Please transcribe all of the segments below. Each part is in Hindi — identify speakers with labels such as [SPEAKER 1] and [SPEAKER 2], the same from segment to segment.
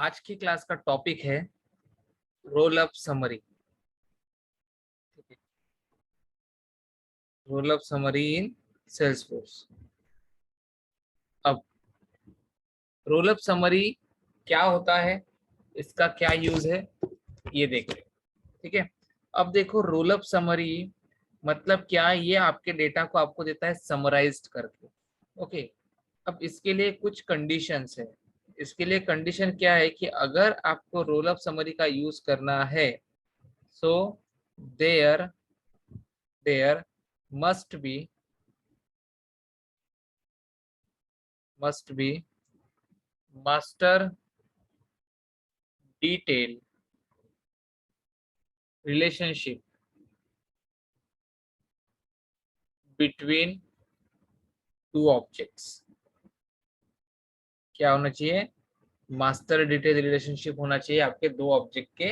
[SPEAKER 1] आज की क्लास का टॉपिक है role up summary. Role up summary इन सेल्सफोर्स। अब रोल अप समरी क्या होता है, इसका क्या यूज है, ये देख रहे हैं। ठीक है, अब देखो रोल अप समरी मतलब क्या है। ये आपके डेटा को आपको देता है समराइज्ड करके। ओके, अब इसके लिए कुछ कंडीशंस है। इसके लिए कंडीशन क्या है कि अगर आपको रोल अप समरी का यूज करना है, so there there must be must be master detail relationship between two objects। क्या होना चाहिए? मास्टर डिटेल रिलेशनशिप होना चाहिए आपके दो ऑब्जेक्ट के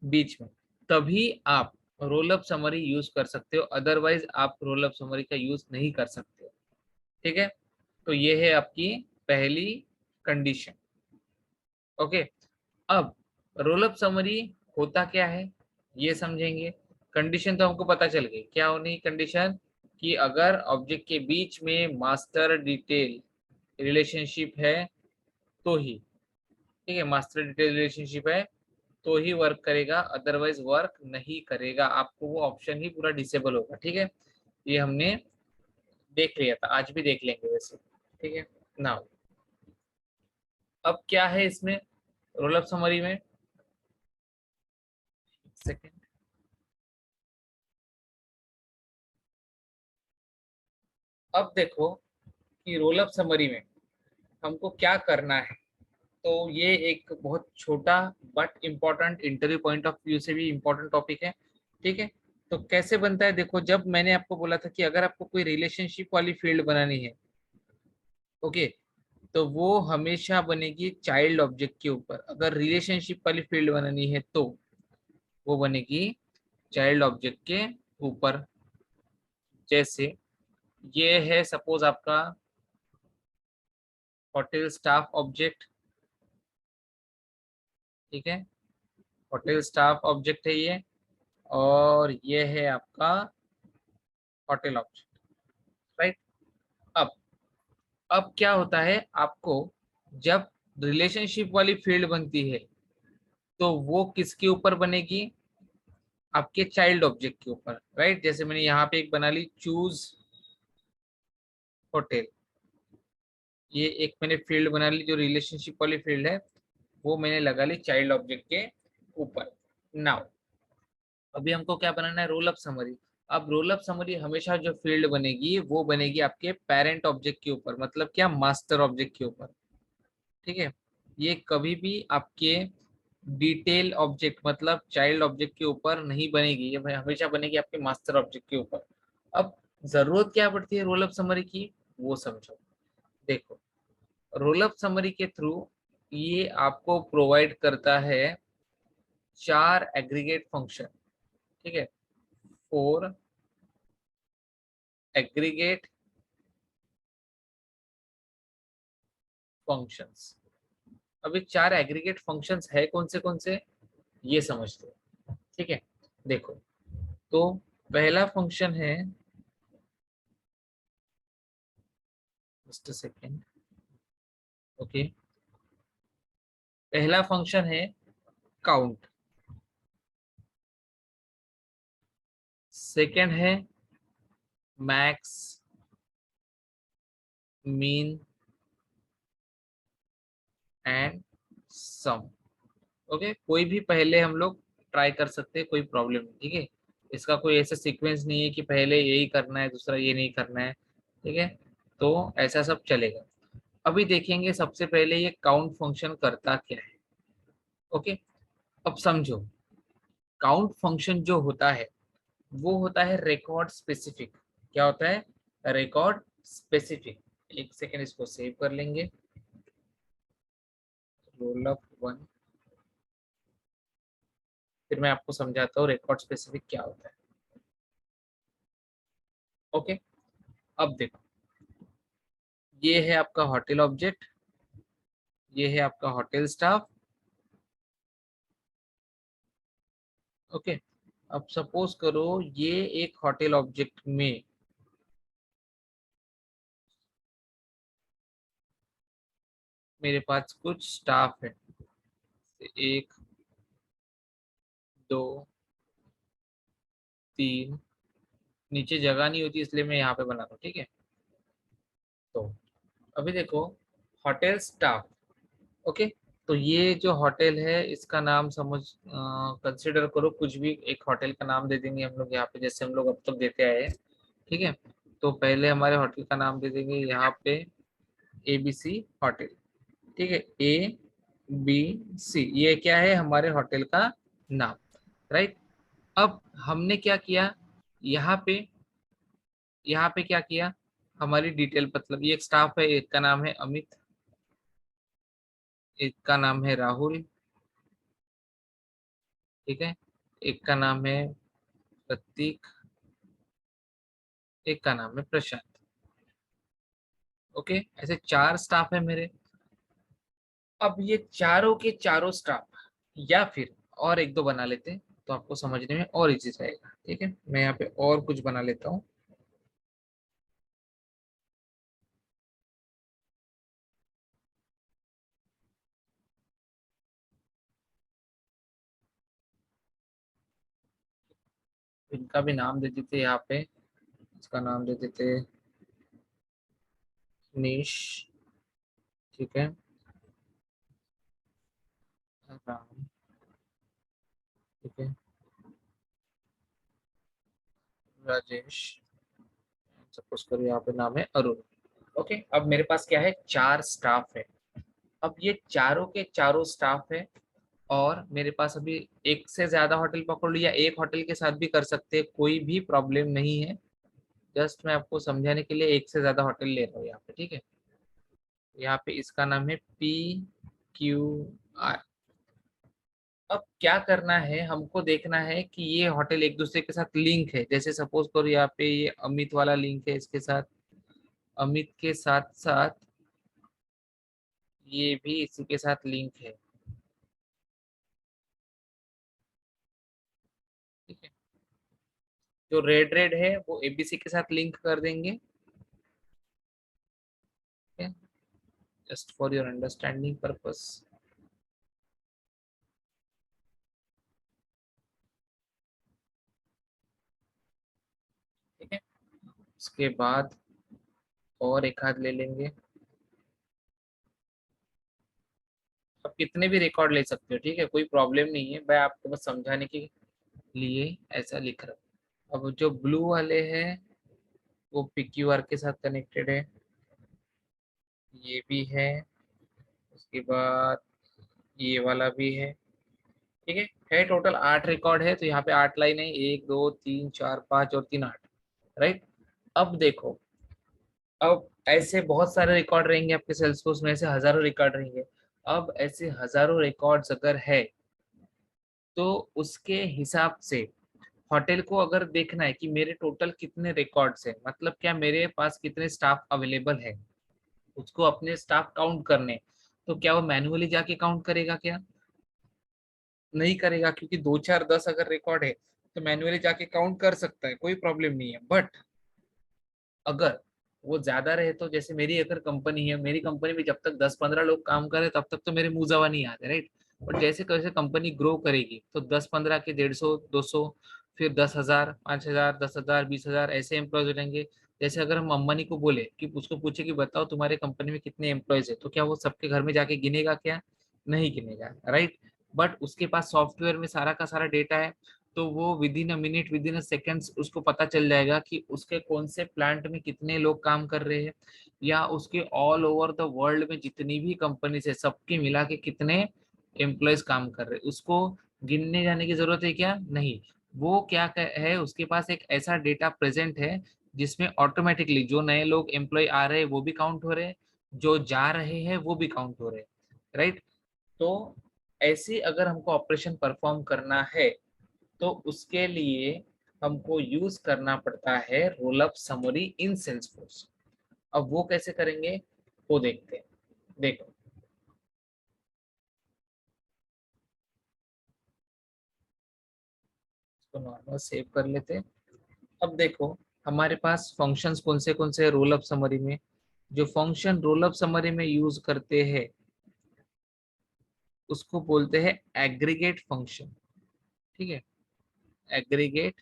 [SPEAKER 1] बीच में, तभी आप रोल अप समरी यूज कर सकते हो। अदरवाइज आप रोल अप समरी का यूज नहीं कर सकते हो। ठीक है, तो ये है आपकी पहली कंडीशन। ओके, अब रोल अप समरी होता क्या है ये समझेंगे। कंडीशन तो हमको पता चल गई, क्या होनी कंडीशन कि अगर ऑब्जेक्ट के बीच में मास्टर डिटेल रिलेशनशिप है तो ही, ठीक है, मास्टर डिटेल रिलेशनशिप है तो ही वर्क करेगा, अदरवाइज वर्क नहीं करेगा। आपको वो ऑप्शन ही पूरा डिसेबल होगा। ठीक है, ये हमने देख लिया था, आज भी देख लेंगे वैसे। ठीक है, नाउ अब क्या है इसमें रोल अप समरी में, सेकेंड। अब देखो कि रोल अप समरी में हमको क्या करना है। तो ये एक बहुत छोटा but important, interview point of view से भी इम्पोर्टेंट टॉपिक है। ठीक है, तो कैसे बनता है देखो, जब मैंने आपको बोला था कि अगर आपको कोई रिलेशनशिप वाली फील्ड बनानी है, ओके, तो वो हमेशा बनेगी चाइल्ड ऑब्जेक्ट के ऊपर। अगर रिलेशनशिप वाली फील्ड बनानी है तो वो बनेगी चाइल्ड ऑब्जेक्ट के ऊपर। जैसे ये है सपोज आपका होटल स्टाफ ऑब्जेक्ट। ठीक है, होटल स्टाफ ऑब्जेक्ट है ये, और ये है आपका होटल ऑब्जेक्ट, राइट। अब अब क्या होता है, आपको जब रिलेशनशिप वाली फील्ड बनती है तो वो किसके ऊपर बनेगी? आपके चाइल्ड ऑब्जेक्ट के ऊपर, राइट। जैसे मैंने यहाँ पे एक बना ली, चूज होटल। ये एक मैंने फील्ड बना ली जो रिलेशनशिप वाली फील्ड है, वो मैंने लगा ली चाइल्ड ऑब्जेक्ट के ऊपर। नाउ अभी हमको क्या बनाना है? Role up summary. अब रोल अप समरी हमेशा जो फील्ड बनेगी वो बनेगी आपके पेरेंट ऑब्जेक्ट के ऊपर, मतलब क्या, मास्टर ऑब्जेक्ट के ऊपर। ठीक है, ये कभी भी आपके डिटेल ऑब्जेक्ट मतलब चाइल्ड ऑब्जेक्ट के ऊपर नहीं बनेगी, ये हमेशा बनेगी आपके मास्टर ऑब्जेक्ट के ऊपर। अब जरूरत क्या पड़ती है रोल अप समरी की, वो समझो। देखो, रोल अप समरी के थ्रू ये आपको प्रोवाइड करता है 4 एग्रीगेट फंक्शन। ठीक है, 4 एग्रीगेट फंक्शंस। अभी 4 एग्रीगेट फंक्शंस है कौन से ये समझते हो। ठीक है, देखो, तो पहला फंक्शन है, जस्ट अ सेकेंड, ओके, पहला फंक्शन है काउंट। सेकेंड है max, mean and sum. Okay, कोई भी पहले हम लोग ट्राई कर सकते हैं, कोई प्रॉब्लम नहीं। ठीक है, इसका कोई ऐसा सीक्वेंस नहीं है कि पहले यही करना है दूसरा ये नहीं करना है। ठीक है, तो ऐसा सब चलेगा। अभी देखेंगे सबसे पहले ये काउंट फंक्शन करता क्या है। ओके, अब समझो, काउंट फंक्शन जो होता है वो होता है रिकॉर्ड स्पेसिफिक। क्या होता है? Record specific. एक सेकेंड, इसको सेव कर लेंगे। रोल अप 1, फिर मैं आपको समझाता हूँ रिकॉर्ड स्पेसिफिक क्या होता है। ओके, अब देखो, ये है आपका होटल ऑब्जेक्ट, ये है आपका होटल स्टाफ, ओके, अब सपोज करो ये एक होटल ऑब्जेक्ट में मेरे पास कुछ स्टाफ है, एक, दो, तीन, नीचे जगह नहीं होती इसलिए मैं यहाँ पे बना रहा हूँ, ठीक है। तो अभी देखो, होटल स्टाफ, ओके। तो ये जो होटल है इसका नाम समझ कंसिडर करो, कुछ भी एक होटल का नाम दे देंगे हम लोग यहाँ पे, जैसे हम लोग अब तक देते आए हैं, ठीक है। तो पहले हमारे होटल का नाम दे देंगे यहाँ पे ABC होटल, ठीक है। ABC, ये क्या है, हमारे होटल का नाम, राइट। अब हमने क्या किया, यहाँ पे यहाँ पे क्या किया, हमारी डिटेल, मतलब ये एक स्टाफ है, एक का नाम है अमित, एक का नाम है राहुल, ठीक है, एक का नाम है प्रतीक, एक का नाम है प्रशांत, ओके। ऐसे चार स्टाफ है मेरे। अब ये चारों के चारों स्टाफ, या फिर और एक दो बना लेते हैं तो आपको समझने में और इजी रहेगा, ठीक है। मैं यहाँ पे और कुछ बना लेता हूँ। इनका भी नाम दे देते यहाँ पे, इसका नाम दे देते निश, ठीक है, राम, ठीक है, राजेश, सपोज करो यहाँ पे नाम है अरुण, ओके। अब मेरे पास क्या है, चार स्टाफ है। अब ये चारों के चारों स्टाफ है, और मेरे पास अभी एक से ज्यादा होटल पकड़ लो या एक होटल के साथ भी कर सकते हैं, कोई भी प्रॉब्लम नहीं है। जस्ट मैं आपको समझाने के लिए एक से ज्यादा होटल ले रहा हूँ यहाँ पे, ठीक है। यहाँ पे इसका नाम है PQR। अब क्या करना है, हमको देखना है कि ये होटल एक दूसरे के साथ लिंक है, जैसे सपोज करो यहाँ पे ये अमित वाला लिंक है इसके साथ, अमित के साथ साथ ये भी इसी के साथ लिंक है, ठीक है। जो रेड रेड है वो ABC के साथ लिंक कर देंगे, ठीक है, just for your understanding purpose, ठीक है। उसके बाद और एक हाथ ले लेंगे। आप कितने भी रिकॉर्ड ले सकते हो, ठीक है, कोई प्रॉब्लम नहीं है, मैं आपको बस समझाने के लिए ऐसा लिख रहा हूँ। अब जो ब्लू वाले हैं वो PQR के साथ कनेक्टेड है, ये भी है, उसके बाद ये वाला भी है, ठीक है टोटल 8 रिकॉर्ड है, तो यहाँ पे 8 लाइन है, 1 2 3 4 5 और 3 8, राइट। अब देखो, अब ऐसे बहुत सारे रिकॉर्ड रहेंगे आपके सेल्सफोर्स में, ऐसे हजारों रिकॉर्ड रहेंगे। अब ऐसे हजारों रिकॉर्ड्स अगर है तो उसके हिसाब से होटल को अगर देखना है कि मेरे टोटल कितने रिकॉर्ड्स है, मतलब क्या मेरे पास कितने स्टाफ अवेलेबल है, उसको अपने स्टाफ काउंट करने, तो क्या वो मैन्युअली जाके काउंट करेगा क्या, नहीं करेगा, क्योंकि 2 4 10 अगर रिकॉर्ड है तो मैन्युअली जाके काउंट कर सकता है, कोई प्रॉब्लम नहीं है। बट अगर वो ज्यादा रहे, तो जैसे मेरी अगर कंपनी है, मेरी कंपनी में जब तक 10 15 लोग काम करे तब तक तो मेरे मुंह जवा नहीं आते, राइट। और जैसे जैसे कंपनी ग्रो करेगी तो 10 15 के 150 200, फिर 10,000 5,000 10,000 20,000 ऐसे एम्प्लॉयज रहेंगे। जैसे अगर हम अंबानी को बोले कि उसको पूछे कि बताओ तुम्हारे कंपनी में कितने एम्प्लॉयज है, तो क्या वो सबके घर में जाके गिनेगा क्या, नहीं गिनेगा, राइट। बट उसके पास सॉफ्टवेयर में सारा का सारा डेटा है, तो वो with in a minute with in a seconds उसको पता चल जाएगा कि उसके कौन से प्लांट में कितने लोग काम कर रहे हैं, या उसके ऑल ओवर द वर्ल्ड में जितनी भी कंपनीज है सबके मिला के कितने एम्प्लॉयज काम कर रहे हैं, उसको गिनने जाने की जरूरत है क्या, नहीं। वो क्या है, उसके पास एक ऐसा डेटा प्रेजेंट है जिसमें ऑटोमेटिकली जो नए लोग एम्प्लॉय आ रहे हैं वो भी काउंट हो रहे हैं, जो जा रहे हैं वो भी काउंट हो रहे हैं, राइट। तो ऐसे अगर हमको ऑपरेशन परफॉर्म करना है तो उसके लिए हमको यूज करना पड़ता है रोल अप समरी इन सेल्सफोर्स। अब वो कैसे करेंगे वो देखते हैं। देखो, इसको नॉर्मल सेव कर लेते। अब देखो हमारे पास फंक्शंस कौन से रोल अप समरी में। जो फंक्शन रोल अप समरी में यूज करते हैं उसको बोलते हैं एग्रीगेट फंक्शन। ठीक है, एग्रीगेट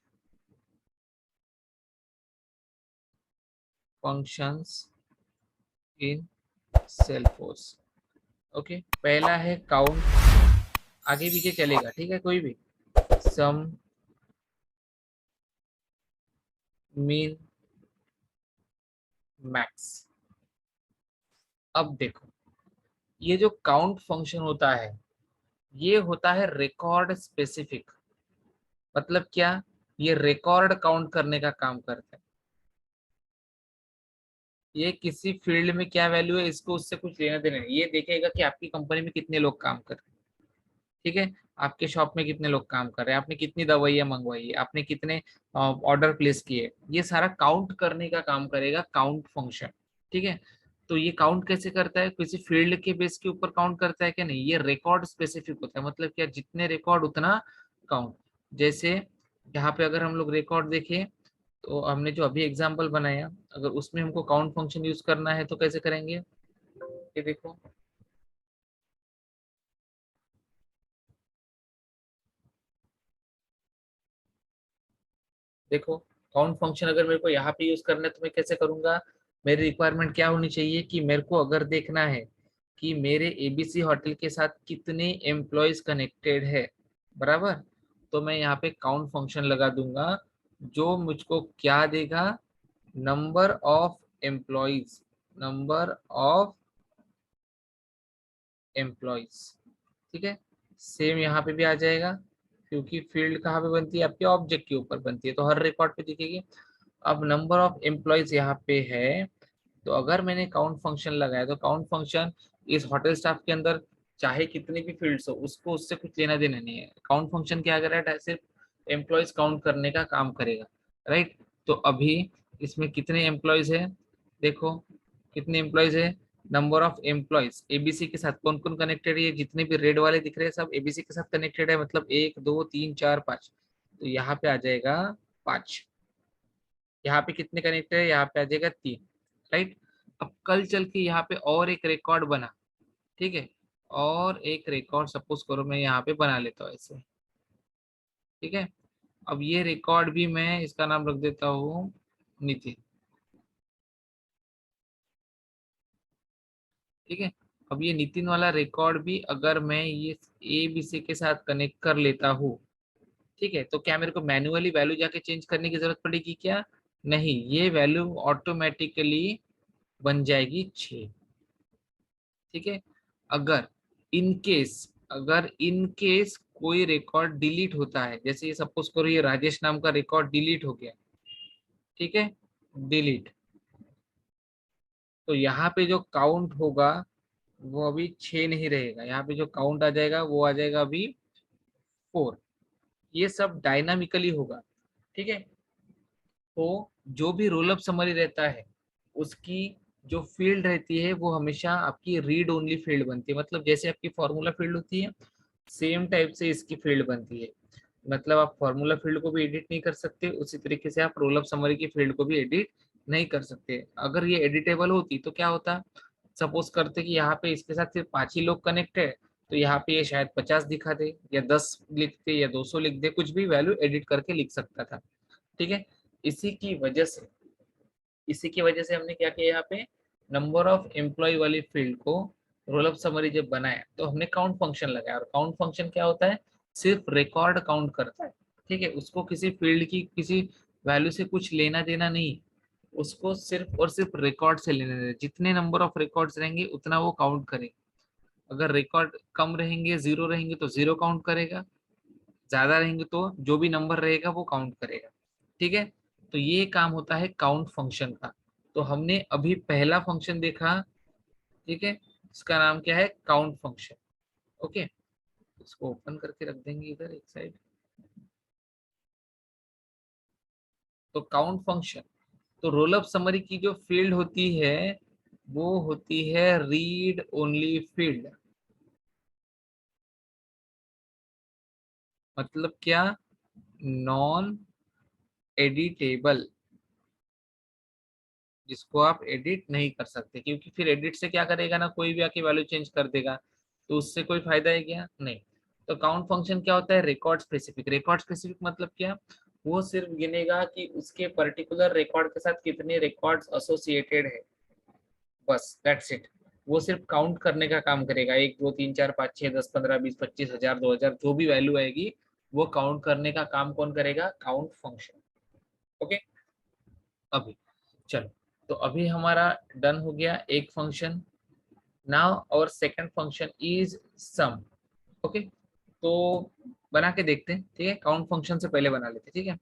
[SPEAKER 1] फंक्शंस इन सेल्फोर्स। ओके, पहला है काउंट, आगे पीछे चलेगा, ठीक है, कोई भी। सम, मीन, मैक्स। अब देखो ये जो काउंट फंक्शन होता है ये होता है रिकॉर्ड स्पेसिफिक। मतलब क्या, ये रिकॉर्ड काउंट करने का काम करता है। ये किसी फील्ड में क्या वैल्यू है इसको उससे कुछ लेना देना नहीं, ये देखेगा कि आपकी कंपनी में कितने लोग काम कर रहे हैं। ठीक है, आपके शॉप में कितने लोग काम कर रहे हैं, आपने कितनी दवाइयाँ मंगवाई है, आपने कितने ऑर्डर प्लेस किए, ये सारा काउंट करने का काम करेगा काउंट फंक्शन। ठीक है, तो ये काउंट कैसे करता है, किसी फील्ड के बेस के ऊपर काउंट करता है क्या, नहीं, ये रिकॉर्ड स्पेसिफिक होता है। मतलब क्या, जितने रिकॉर्ड उतना काउंट। जैसे यहाँ पे अगर हम लोग रिकॉर्ड देखें तो हमने जो अभी एग्जांपल बनाया, अगर उसमें हमको काउंट फंक्शन यूज करना है तो कैसे करेंगे, ये देखो। देखो काउंट फंक्शन अगर मेरे को यहाँ पे यूज करना है तो मैं कैसे करूंगा। मेरी रिक्वायरमेंट क्या होनी चाहिए कि मेरे को अगर देखना है कि मेरे एबीसी होटल के साथ कितने एम्प्लॉयज कनेक्टेड है, बराबर, तो मैं यहाँ पे काउंट फंक्शन लगा दूंगा जो मुझको क्या देगा, number of employees, number of employees. ठीक है, सेम यहाँ पे भी आ जाएगा, क्योंकि फील्ड कहाँ पे बनती है, आपके ऑब्जेक्ट के ऊपर बनती है तो हर रिकॉर्ड पे दिखेगी। अब नंबर ऑफ एम्प्लॉयज यहाँ पे है, तो अगर मैंने काउंट फंक्शन लगाया तो काउंट फंक्शन इस होटल स्टाफ के अंदर चाहे कितने भी फील्ड्स हो उसको उससे कुछ लेना देना नहीं है। काउंट फंक्शन क्या करेगा, सिर्फ एम्प्लॉयज काउंट करने का काम करेगा। राइट, तो अभी इसमें कितने एम्प्लॉयज है, देखो कितने एम्प्लॉयज है, नंबर ऑफ एम्प्लॉयज एबीसी के साथ कौन कौन कनेक्टेड है, ये जितने भी रेड वाले दिख रहे हैं सब एबीसी के साथ कनेक्टेड है, मतलब 1 2 3 4 5। तो यहाँ पे आ जाएगा 5। यहाँ पे कितने कनेक्टेड है, यहाँ पे आ जाएगा 3। राइट, अब कल चल के यहाँ पे और एक रिकॉर्ड बना, ठीक है, और एक रिकॉर्ड सपोज करो मैं यहाँ पे बना लेता हूँ ऐसे। ठीक है, अब ये रिकॉर्ड भी मैं इसका नाम रख देता हूँ नितिन। ठीक है, अब ये नितिन वाला रिकॉर्ड भी अगर मैं ये ए बी सी के साथ कनेक्ट कर लेता हूँ, ठीक है, तो क्या मेरे को मैन्युअली वैल्यू जाके चेंज करने की जरूरत पड़ेगी क्या, नहीं, ये वैल्यू ऑटोमेटिकली बन जाएगी 6। ठीक है, अगर इन केस, अगर इन केस कोई रिकॉर्ड डिलीट होता है, जैसे ये सपोज करो ये राजेश नाम का रिकॉर्ड डिलीट हो गया, ठीक है, डिलीट, तो यहाँ पे जो काउंट होगा वो अभी 6 नहीं रहेगा, यहाँ पे जो काउंट आ जाएगा वो आ जाएगा अभी 4। ये सब डायनामिकली होगा। ठीक है, तो जो भी रोल अप समरी रहता है उसकी जो फील्ड रहती है वो हमेशा आपकी रीड ओनली फील्ड बनती है। मतलब जैसे आपकी फॉर्मूला फील्ड होती है सेम टाइप से इसकी फील्ड बनती है। मतलब आप फॉर्मूला फील्ड को भी एडिट नहीं कर सकते, उसी तरीके से आप रोल अप समरी की फील्ड को भी एडिट नहीं कर सकते। अगर ये एडिटेबल होती तो क्या होता, सपोज करते कि यहाँ पे इसके साथ सिर्फ 5 ही लोग कनेक्ट है, तो यहाँ पे ये शायद 50 दिखा दे या 10 लिख दे या 200 लिख दे, कुछ भी वैल्यू एडिट करके लिख सकता था। ठीक है, इसी की वजह से इसी की वजह से हमने क्या किया, यहाँ पे नंबर ऑफ एम्प्लॉय वाली फील्ड को रोल अप समरी जब बनाया तो हमने काउंट फंक्शन लगाया। और काउंट फंक्शन क्या होता है, सिर्फ रिकॉर्ड काउंट करता है। ठीक है, उसको किसी फील्ड की किसी वैल्यू से कुछ लेना देना नहीं, उसको सिर्फ और सिर्फ रिकॉर्ड से लेने देना, जितने नंबर ऑफ रिकॉर्ड्स रहेंगे उतना वो काउंट करेगा। अगर रिकॉर्ड कम रहेंगे, जीरो रहेंगे तो जीरो काउंट करेगा, ज्यादा रहेंगे तो जो भी नंबर रहेगा वो काउंट करेगा। ठीक है, तो ये काम होता है काउंट फंक्शन का। तो हमने अभी पहला फंक्शन देखा, ठीक है, इसका नाम क्या है, काउंट फंक्शन। ओके, इसको ओपन करके रख देंगे इधर एक साइड। तो काउंट फंक्शन, तो रोल अप समरी की जो फील्ड होती है वो होती है रीड ओनली फील्ड। मतलब क्या, नॉन एडिटेबल, जिसको आप एडिट नहीं कर सकते, क्योंकि फिर एडिट से क्या करेगा ना, कोई भी आके वैल्यू चेंज कर देगा, तो उससे कोई फायदा है क्या, नहीं। तो काउंट फंक्शन क्या होता है, रिकॉर्ड स्पेसिफिक। रिकॉर्ड स्पेसिफिक मतलब क्या, वो सिर्फ गिनेगा कि उसके पर्टिकुलर रिकॉर्ड के साथ कितने रिकॉर्ड्स एसोसिएटेड है, बस दैट्स इट। वो सिर्फ काउंट करने का काम करेगा, 1 2 3 4 5 6 10 15 20 25 1000 2000 जो भी वैल्यू आएगी, वो काउंट करने का काम कौन करेगा, काउंट फंक्शन। ओके, अभी चलो, तो अभी हमारा डन हो गया एक फंक्शन। नाउ और second function is sum. Okay, तो बना के देखते हैं, ठीक है। काउंट फंक्शन से पहले बना लेते हैं, ठीक है।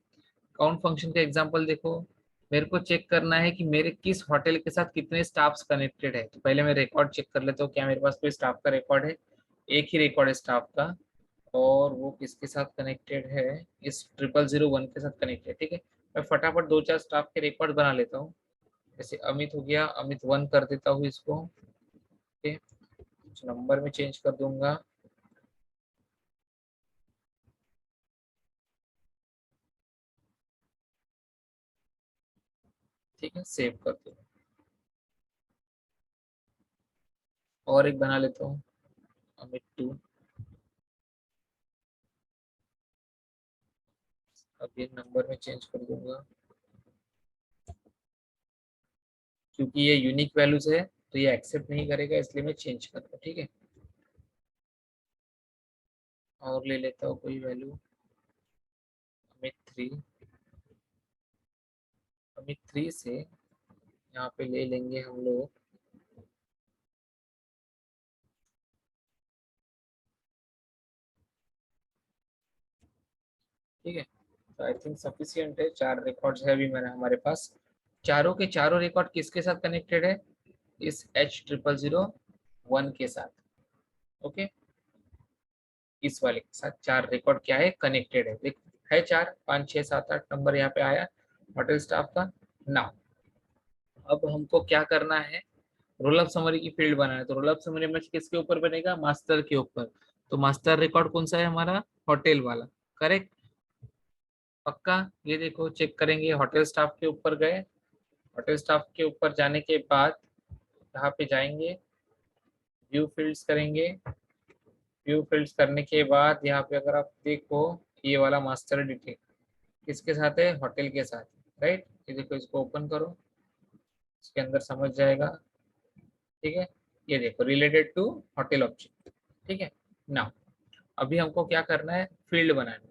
[SPEAKER 1] काउंट फंक्शन का एग्जांपल देखो, मेरे को चेक करना है कि मेरे किस होटल के साथ कितने स्टाफ्स कनेक्टेड है। तो पहले मैं रिकॉर्ड चेक कर लेता हूँ, क्या मेरे पास कोई स्टाफ का रिकॉर्ड है। एक ही रिकॉर्ड है स्टाफ का, और वो किसके साथ कनेक्टेड है, इस 0001 के साथ कनेक्टेड, ठीक है। मैं फटाफट 2 4 स्टाफ के रिकॉर्ड बना लेता हूँ। जैसे अमित हो गया, अमित 1 कर देता हूँ इसको, ठीक है। कुछ नंबर में चेंज कर दूंगा, ठीक है, सेव कर दो। और एक बना लेता हूँ, अमित 2। अब ये नंबर में चेंज कर दूंगा, क्योंकि ये यूनिक वैल्यूज है तो ये एक्सेप्ट नहीं करेगा, इसलिए मैं चेंज कर रहा हूँ, ठीक है। और ले लेता हूँ कोई वैल्यू, अमित 3। अमित 3 से यहाँ पे ले लेंगे हम लोग, ठीक है। तो आई थिंक सफिशियंट है, 4 रिकॉर्ड्स है अभी मैंने हमारे पास। चारों के चारों रिकॉर्ड किसके साथ कनेक्टेड है, इस H0001 के साथ। ओके, इस वाले के साथ 4 रिकॉर्ड क्या है, कनेक्टेड है, देख है 4 5 6 7 8 नंबर यहाँ पे आया होटल स्टाफ का। नाउ अब हमको क्या करना है, रोल ऑफ समरी की फील्ड बनाना है। तो रोल ऑफ समरी में किसके ऊपर बनेगा, मास्टर के ऊपर। तो मास्टर रिकॉर्ड कौन सा है हमारा, होटल वाला, करेक्ट, पक्का। ये देखो चेक करेंगे, होटल स्टाफ के ऊपर गए, होटल स्टाफ के ऊपर जाने के बाद यहाँ पे जाएंगे, व्यू फील्ड्स करेंगे। व्यू फील्ड्स करने के बाद यहाँ पे अगर आप देखो, ये वाला मास्टर डिटेल किसके साथ है, होटल के साथ, राइट। ये देखो, इसको ओपन करो, इसके अंदर समझ जाएगा, ठीक है। ये देखो, रिलेटेड टू होटल ऑब्जेक्ट, ठीक है। नाउ अभी हमको क्या करना है, फील्ड बनाना है।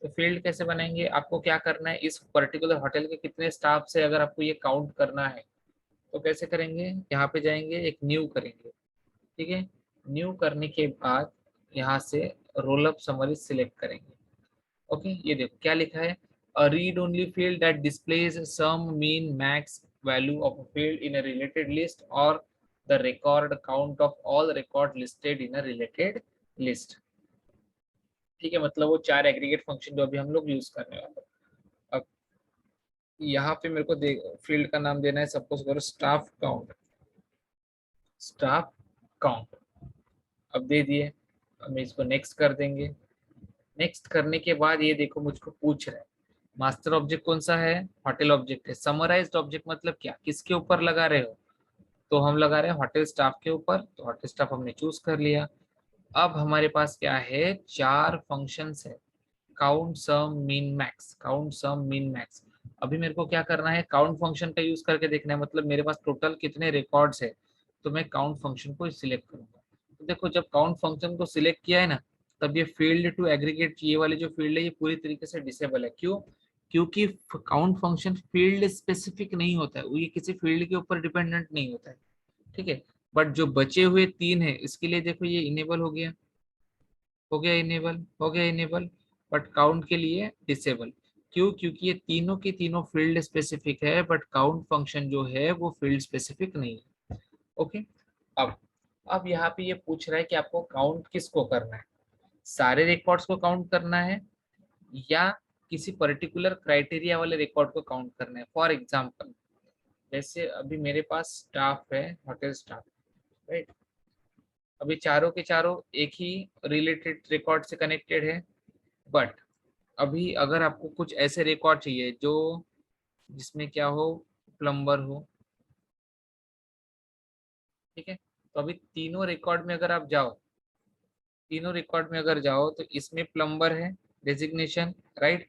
[SPEAKER 1] तो फील्ड कैसे बनाएंगे, आपको क्या करना है, इस पर्टिकुलर होटल के कितने स्टाफ से अगर आपको ये काउंट करना है, तो कैसे करेंगे, यहाँ पे जाएंगे, एक न्यू करेंगे, ठीक है। न्यू करने के बाद यहाँ से रोल अप समरी सिलेक्ट करेंगे। ओके, ये देखो क्या लिखा है, a read only field that displays sum mean max value of a field in a related list or the record count of all record listed in a related list, ठीक है। मतलब वो 4 एग्रीगेट फंक्शन जो अभी हम लोग यूज करने वाले हैं। अब यहाँ पे मेरे को दे फील्ड का नाम देना है, सपोज करो स्टाफ काउंट, स्टाफ काउंट। अब दे दिए, अब मैं इसको नेक्स्ट कर देंगे। नेक्स्ट करने के बाद ये देखो मुझको पूछ रहा है, मास्टर ऑब्जेक्ट कौन सा है, होटल ऑब्जेक्ट है। समराइज्ड ऑब्जेक्ट मतलब क्या, किसके ऊपर लगा रहे हो, तो हम लगा रहे हैं होटल स्टाफ के ऊपर, तो होटल स्टाफ हमने चूज कर लिया। अब हमारे पास क्या है, 4 फंक्शंस है, काउंट सम मीन मैक्स, काउंट सम मीन मैक्स। अभी मेरे को क्या करना है, काउंट फंक्शन का यूज करके देखना है, मतलब मेरे पास टोटल कितने रिकॉर्ड्स है। तो मैं काउंट फंक्शन को सिलेक्ट करूंगा। तो देखो, जब काउंट फंक्शन को सिलेक्ट किया है ना, तब ये फील्ड टू एग्रीगेट, ये वाली जो फील्ड है ये पूरी तरीके से डिसेबल है। क्यों, क्योंकि काउंट फंक्शन फील्ड स्पेसिफिक नहीं होता है, वो ये किसी फील्ड के ऊपर डिपेंडेंट नहीं होता है, ठीक है। बट जो बचे हुए 3 है, इसके लिए देखो ये इनेबल हो गया, हो गया इनेबल, हो गया इनेबल। बट काउंट के लिए डिसेबल। क्यों, क्योंकि ये तीनों की तीनों फील्ड स्पेसिफिक है, बट काउंट फंक्शन जो है वो फील्ड स्पेसिफिक नहीं है। ओके, अब अब यहाँ पे ये पूछ रहा है कि आपको काउंट किसको करना है, सारे रिकॉर्ड्स को काउंट करना है, या किसी पर्टिकुलर क्राइटेरिया वाले रिकॉर्ड को काउंट करना है। फॉर एग्जाम्पल, जैसे अभी मेरे पास स्टाफ है, होटल स्टाफ, राइट। अभी चारों के चारों एक ही रिलेटेड रिकॉर्ड से कनेक्टेड है, बट अभी अगर आपको कुछ ऐसे रिकॉर्ड चाहिए जो जिसमें क्या हो, प्लम्बर हो, ठीक है, तो अभी तीनों रिकॉर्ड में अगर आप जाओ, तीनों रिकॉर्ड में अगर जाओ तो इसमें प्लम्बर है डेजिग्नेशन, राइट,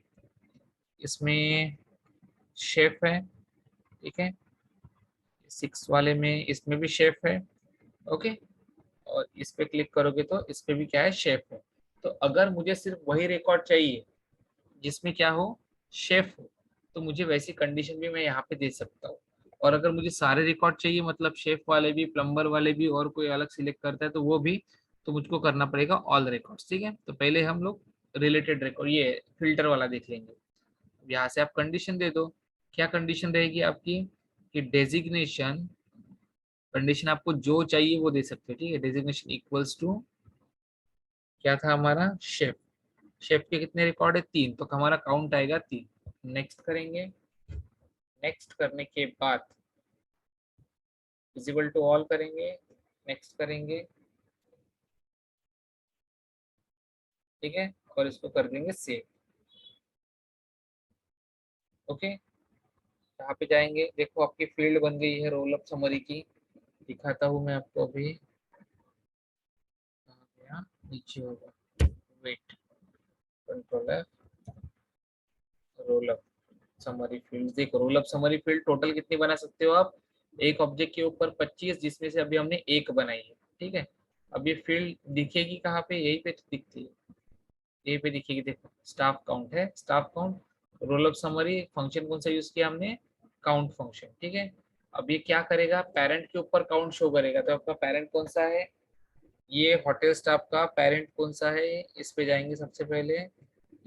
[SPEAKER 1] इसमें शेफ है, ठीक है, 6 वाले में इसमें भी शेफ है, ओके, और इस पे क्लिक करोगे तो इस पे भी क्या है, शेफ है। तो अगर मुझे सिर्फ वही रिकॉर्ड चाहिए जिसमें क्या हो, शेफ हो, तो मुझे वैसी कंडीशन भी मैं यहाँ पे दे सकता हूँ। और अगर मुझे सारे रिकॉर्ड चाहिए, मतलब शेफ वाले भी, प्लम्बर वाले भी, और कोई अलग सिलेक्ट करता है तो वो भी, तो मुझको करना पड़ेगा ऑल रिकॉर्ड्स, ठीक है। तो पहले हम लोग रिलेटेड रिकॉर्ड, ये फिल्टर वाला देख लेंगे। यहाँ से आप कंडीशन दे दो, क्या कंडीशन रहेगी आपकी, कि डेजिग्नेशन, कंडीशन आपको जो चाहिए वो दे सकते हो, ठीक है, डेजिग्नेशन इक्वल्स टू, क्या था हमारा, शेफ, शेफ के कितने रिकॉर्ड है, 3, तो हमारा काउंट आएगा 3। नेक्स्ट करेंगे, नेक्स्ट करने के बाद विजिबल टू ऑल करेंगे, नेक्स्ट करेंगे, ठीक है, और इसको कर देंगे सेव, ओके। यहाँ पे जाएंगे, देखो आपकी फील्ड बन गई है रोल ऑफ समरी की, दिखाता हूँ मैं आपको अभी, कहाँ गया, नीचे होगा, वेट, कंट्रोल है, रोल ऑफ समरी फील्ड, देखो roll of summary field total कितनी बना सकते हो आप, एक ऑब्जेक्ट के ऊपर 25, जिसमें से अभी हमने एक बनाई है, ठीक है। अब ये फील्ड दिखेगी कहाँ पे, यही पे दिखती है, यही पे दिखेगी, देखो स्टाफ काउंट है, staff count, roll of summary, function कौन सा यूज किया हमने, काउंट फंक्शन, ठीक है। अब ये क्या करेगा, पेरेंट के ऊपर काउंट शो करेगा, तो आपका पेरेंट कौन सा है, ये होटल स्टाफ का पेरेंट कौन सा है, इस पे जाएंगे सबसे पहले,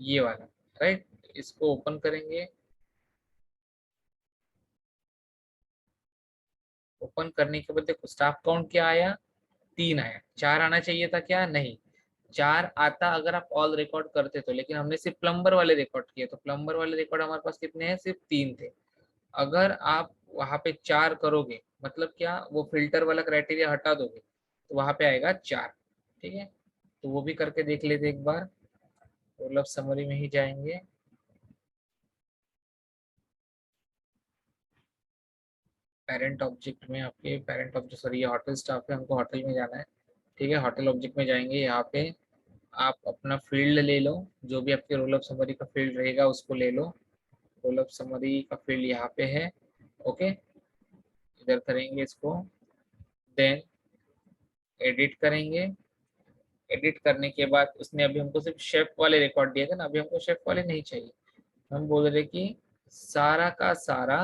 [SPEAKER 1] ये वाला, राइट, इसको ओपन करेंगे, ओपन करने के बाद देखो स्टाफ काउंट क्या आया, 3 आया, 4 आना चाहिए था क्या, नहीं, 4 आता अगर आप ऑल रिकॉर्ड करते तो, लेकिन हमने सिर्फ प्लम्बर वाले रिकॉर्ड किए, तो प्लम्बर वाले रिकॉर्ड हमारे पास कितने हैं, सिर्फ 3 थे। अगर आप वहां पे 4 करोगे, मतलब क्या, वो फिल्टर वाला क्राइटेरिया हटा दोगे, तो वहां पे आएगा 4, ठीक है। तो वो भी करके देख लेते एक बार, रोल ऑफ समरी में ही जाएंगे, पेरेंट ऑब्जेक्ट में, आपके पेरेंट ऑब्जेक्ट, सॉरी ये होटल स्टाफ है, हमको होटल में जाना है, ठीक है, होटल ऑब्जेक्ट में जाएंगे, यहाँ पे आप अपना फील्ड ले लो, जो भी आपके रोल ऑफ समरी का फील्ड रहेगा उसको ले लो, रोल ऑफ समरी का फील्ड यहाँ पे है, ओके, इधर करेंगे इसको, देन एडिट करेंगे, एडिट करने के बाद उसने अभी हमको सिर्फ शेफ वाले रिकॉर्ड दिए थे ना, अभी हमको शेफ वाले नहीं चाहिए, हम बोल रहे कि सारा का सारा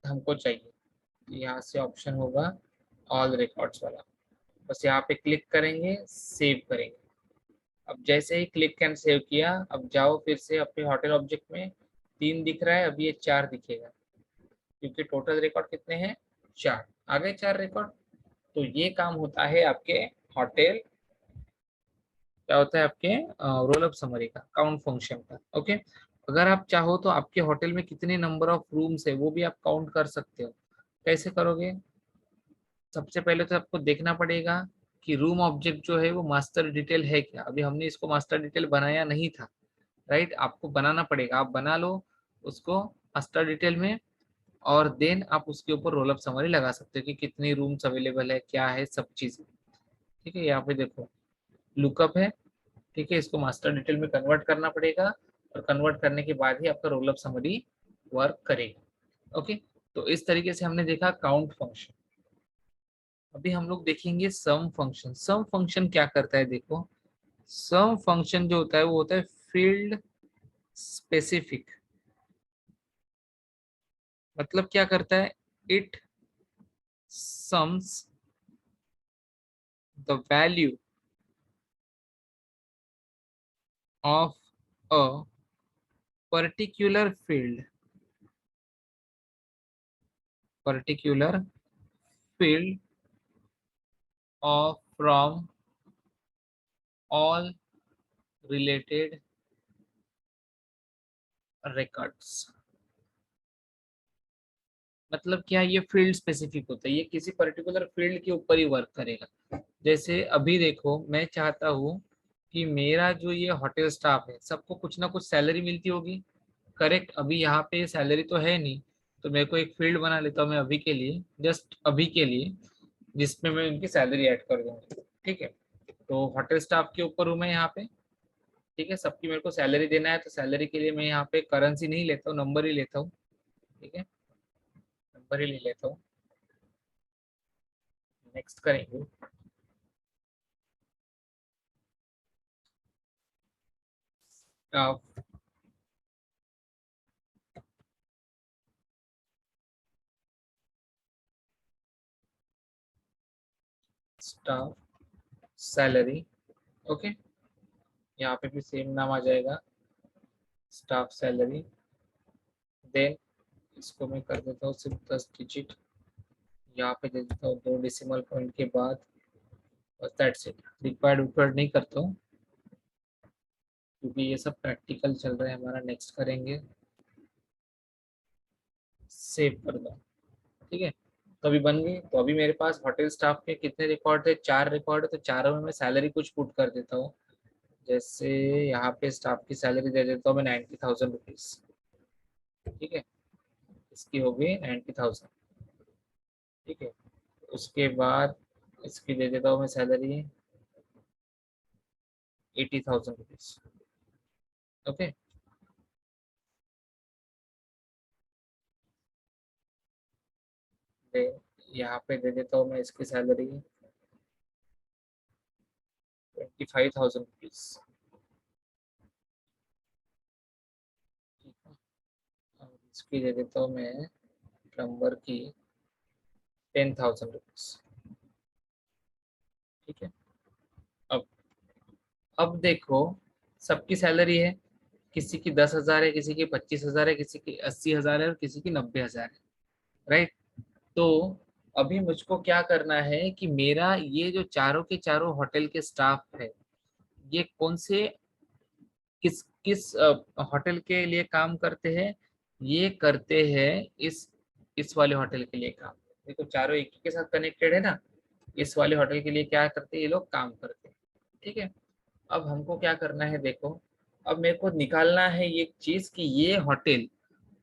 [SPEAKER 1] हमको चाहिए, तो यहाँ से ऑप्शन होगा ऑल रिकॉर्ड्स वाला, बस यहाँ पे क्लिक करेंगे, सेव करेंगे। अब जैसे ही क्लिक एंड सेव किया, अब जाओ फिर से अपने होटल ऑब्जेक्ट में, 3 दिख रहा है, अब ये 4 दिखेगा, क्योंकि टोटल रिकॉर्ड कितने हैं, 4, आ गए 4 रिकॉर्ड। तो ये काम होता है आपके होटल, क्या होता है आपके रोल अप समरी का, काउंट फंक्शन का, ओके। अगर आप चाहो तो आपके होटल में कितने नंबर ऑफ रूम्स है वो भी आप काउंट कर सकते हो। कैसे करोगे, सबसे पहले तो आपको देखना पड़ेगा कि रूम ऑब्जेक्ट जो है वो मास्टर डिटेल है क्या, अभी हमने इसको मास्टर डिटेल बनाया नहीं था, राइट, आपको बनाना पड़ेगा, आप बना लो उसको मास्टर डिटेल में, और देन आप उसके ऊपर रोल अप समरी लगा सकते हो कि कितनी रूम्स अवेलेबल है, क्या है, सब चीज़, ठीक है। यहाँ पे देखो लुकअप है, ठीक है, इसको मास्टर डिटेल में कन्वर्ट करना पड़ेगा, और कन्वर्ट करने के बाद ही आपका रोल अप समरी वर्क करेगा, ओके। तो इस तरीके से हमने देखा काउंट फंक्शन। अभी हम लोग देखेंगे सम फंक्शन। सम फंक्शन क्या करता है, देखो सम फंक्शन जो होता है वो होता है फील्ड स्पेसिफिक, मतलब क्या करता है, it sums the value of a particular field, particular field of from all related records। मतलब क्या, ये फील्ड स्पेसिफिक होता है, ये किसी पर्टिकुलर फील्ड के ऊपर ही वर्क करेगा। जैसे अभी देखो मैं चाहता हूँ कि मेरा जो ये होटल स्टाफ है सबको कुछ ना कुछ सैलरी मिलती होगी, करेक्ट। अभी यहाँ पे सैलरी तो है नहीं, तो मेरे को एक फील्ड बना लेता हूँ मैं अभी के लिए, जस्ट अभी के लिए, जिसमें मैं उनकी सैलरी ऐड कर दूंगा। ठीक है, तो होटल स्टाफ के ऊपर हूँ मैं यहाँ पे। ठीक है, सबकी मेरे को सैलरी देना है, तो सैलरी के लिए मैं यहाँ पे करेंसी नहीं लेता हूँ, नंबर ही लेता हूँ। ठीक है, नंबर ही ले लेता हूँ। नेक्स्ट करेंगे। Staff staff salary. ओके, यहाँ पे भी सेम नाम आ जाएगा, स्टाफ सैलरी। देन इसको मैं कर देता हूँ सिर्फ 10 डिजिट, यहाँ पे दे देता हूँ 2 डेसिमल पॉइंट के बाद, बस दैट्स इट। रिक्वायर्ड विक्वायर्ड नहीं करता हूँ, क्योंकि ये सब प्रैक्टिकल चल रहा है हमारा। नेक्स्ट करेंगे, सेव कर दो। ठीक है, तो अभी बन गई। तो अभी मेरे पास होटल स्टाफ के कितने रिकॉर्ड थे, 4 रिकॉर्ड है, तो चारों में मैं सैलरी कुछ पुट कर देता हूँ। जैसे यहाँ पे स्टाफ की सैलरी दे देता हूँ मैं 90,000 रुपीज। ठीक है, इसकी हो गई 90,000। ठीक है, उसके बाद इसकी दे देता हूँ मैं सैलरी 80,000 रुपीज। ओके, यहाँ पे दे देता हूँ मैं इसकी सैलरी 25,000 रुपीज। ठीक है, और इसकी दे देता हूँ मैं प्लम्बर की 10,000 रुपीज। ठीक है, अब अब देखो, सबकी सैलरी है, किसी की 10,000 है, किसी की 25,000 है, किसी की 80,000 है, और किसी की 90,000 है। राइट, तो अभी मुझको क्या करना है कि मेरा ये जो चारों के चारों होटल के स्टाफ है, ये कौन से किस किस होटल के लिए काम करते हैं। ये करते हैं इस वाले होटल के लिए काम। देखो चारों एक ही के साथ कनेक्टेड है ना, इस वाले होटल के लिए क्या करते हैं ये लोग, काम करते हैं। ठीक है, अब हमको क्या करना है देखो, अब मेरे को निकालना है ये चीज कि ये होटल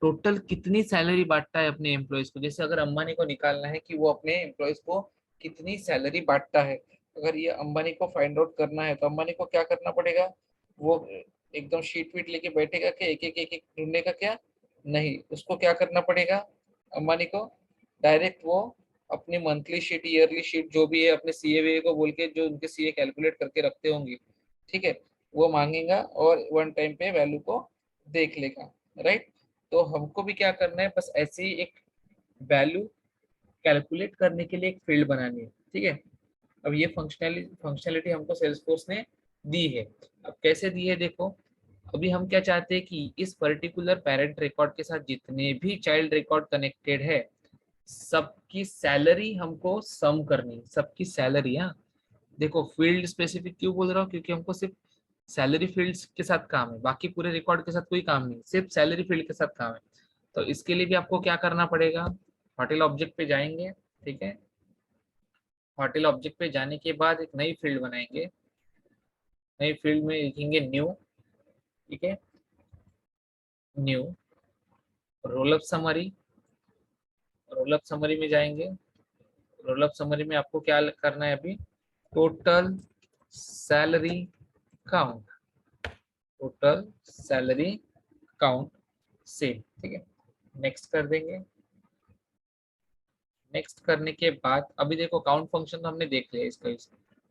[SPEAKER 1] टोटल कितनी सैलरी बांटता है अपने एम्प्लॉयज को। जैसे अगर अंबानी को निकालना है कि वो अपने एम्प्लॉयज को कितनी सैलरी बांटता है, अगर ये अंबानी को फाइंड आउट करना है, तो अंबानी को क्या करना पड़ेगा, वो एकदम शीट वीट लेके बैठेगा कि एक एक ढूंढने का क्या, नहीं, उसको क्या करना पड़ेगा अंबानी को, डायरेक्ट वो अपनी मंथली शीट, ईयरली शीट, जो भी है अपने सीए को बोल के, जो उनके सीए कैलकुलेट करके रखते होंगे, ठीक है, वो मांगेगा और वन टाइम पे वैल्यू को देख लेगा। राइट, तो हमको भी क्या करना है, बस ऐसे ही एक वैल्यू कैलकुलेट करने के लिए एक फील्ड बनानी है। ठीक है, अब ये फंक्शनलिटी हमको सेल्सफोर्स ने दी है। अब कैसे दी है देखो, अभी हम क्या चाहते हैं कि इस पर्टिकुलर पेरेंट रिकॉर्ड के साथ जितने भी चाइल्ड रिकॉर्ड कनेक्टेड है, सबकी सैलरी हमको सम करनी है, सबकी सैलरी। हाँ, देखो फील्ड स्पेसिफिक क्यों बोल रहा हूँ, क्योंकि हमको सिर्फ सैलरी फील्ड्स के साथ काम है, बाकी पूरे रिकॉर्ड के साथ कोई काम नहीं, सिर्फ सैलरी फील्ड के साथ काम है। तो इसके लिए भी आपको क्या करना पड़ेगा, होटल ऑब्जेक्ट पे जाएंगे। ठीक है, होटल ऑब्जेक्ट पे जाने के बाद एक नई फील्ड बनाएंगे, नई फील्ड में लिखेंगे न्यू। ठीक है, new role up summary, role up summary में जाएंगे। रोल अप समरी में आपको क्या करना है अभी, total salary count, total salary count same. ठीक है, नेक्स्ट कर देंगे। नेक्स्ट करने के बाद अभी देखो काउंट फंक्शन तो हमने देख लिया इसका।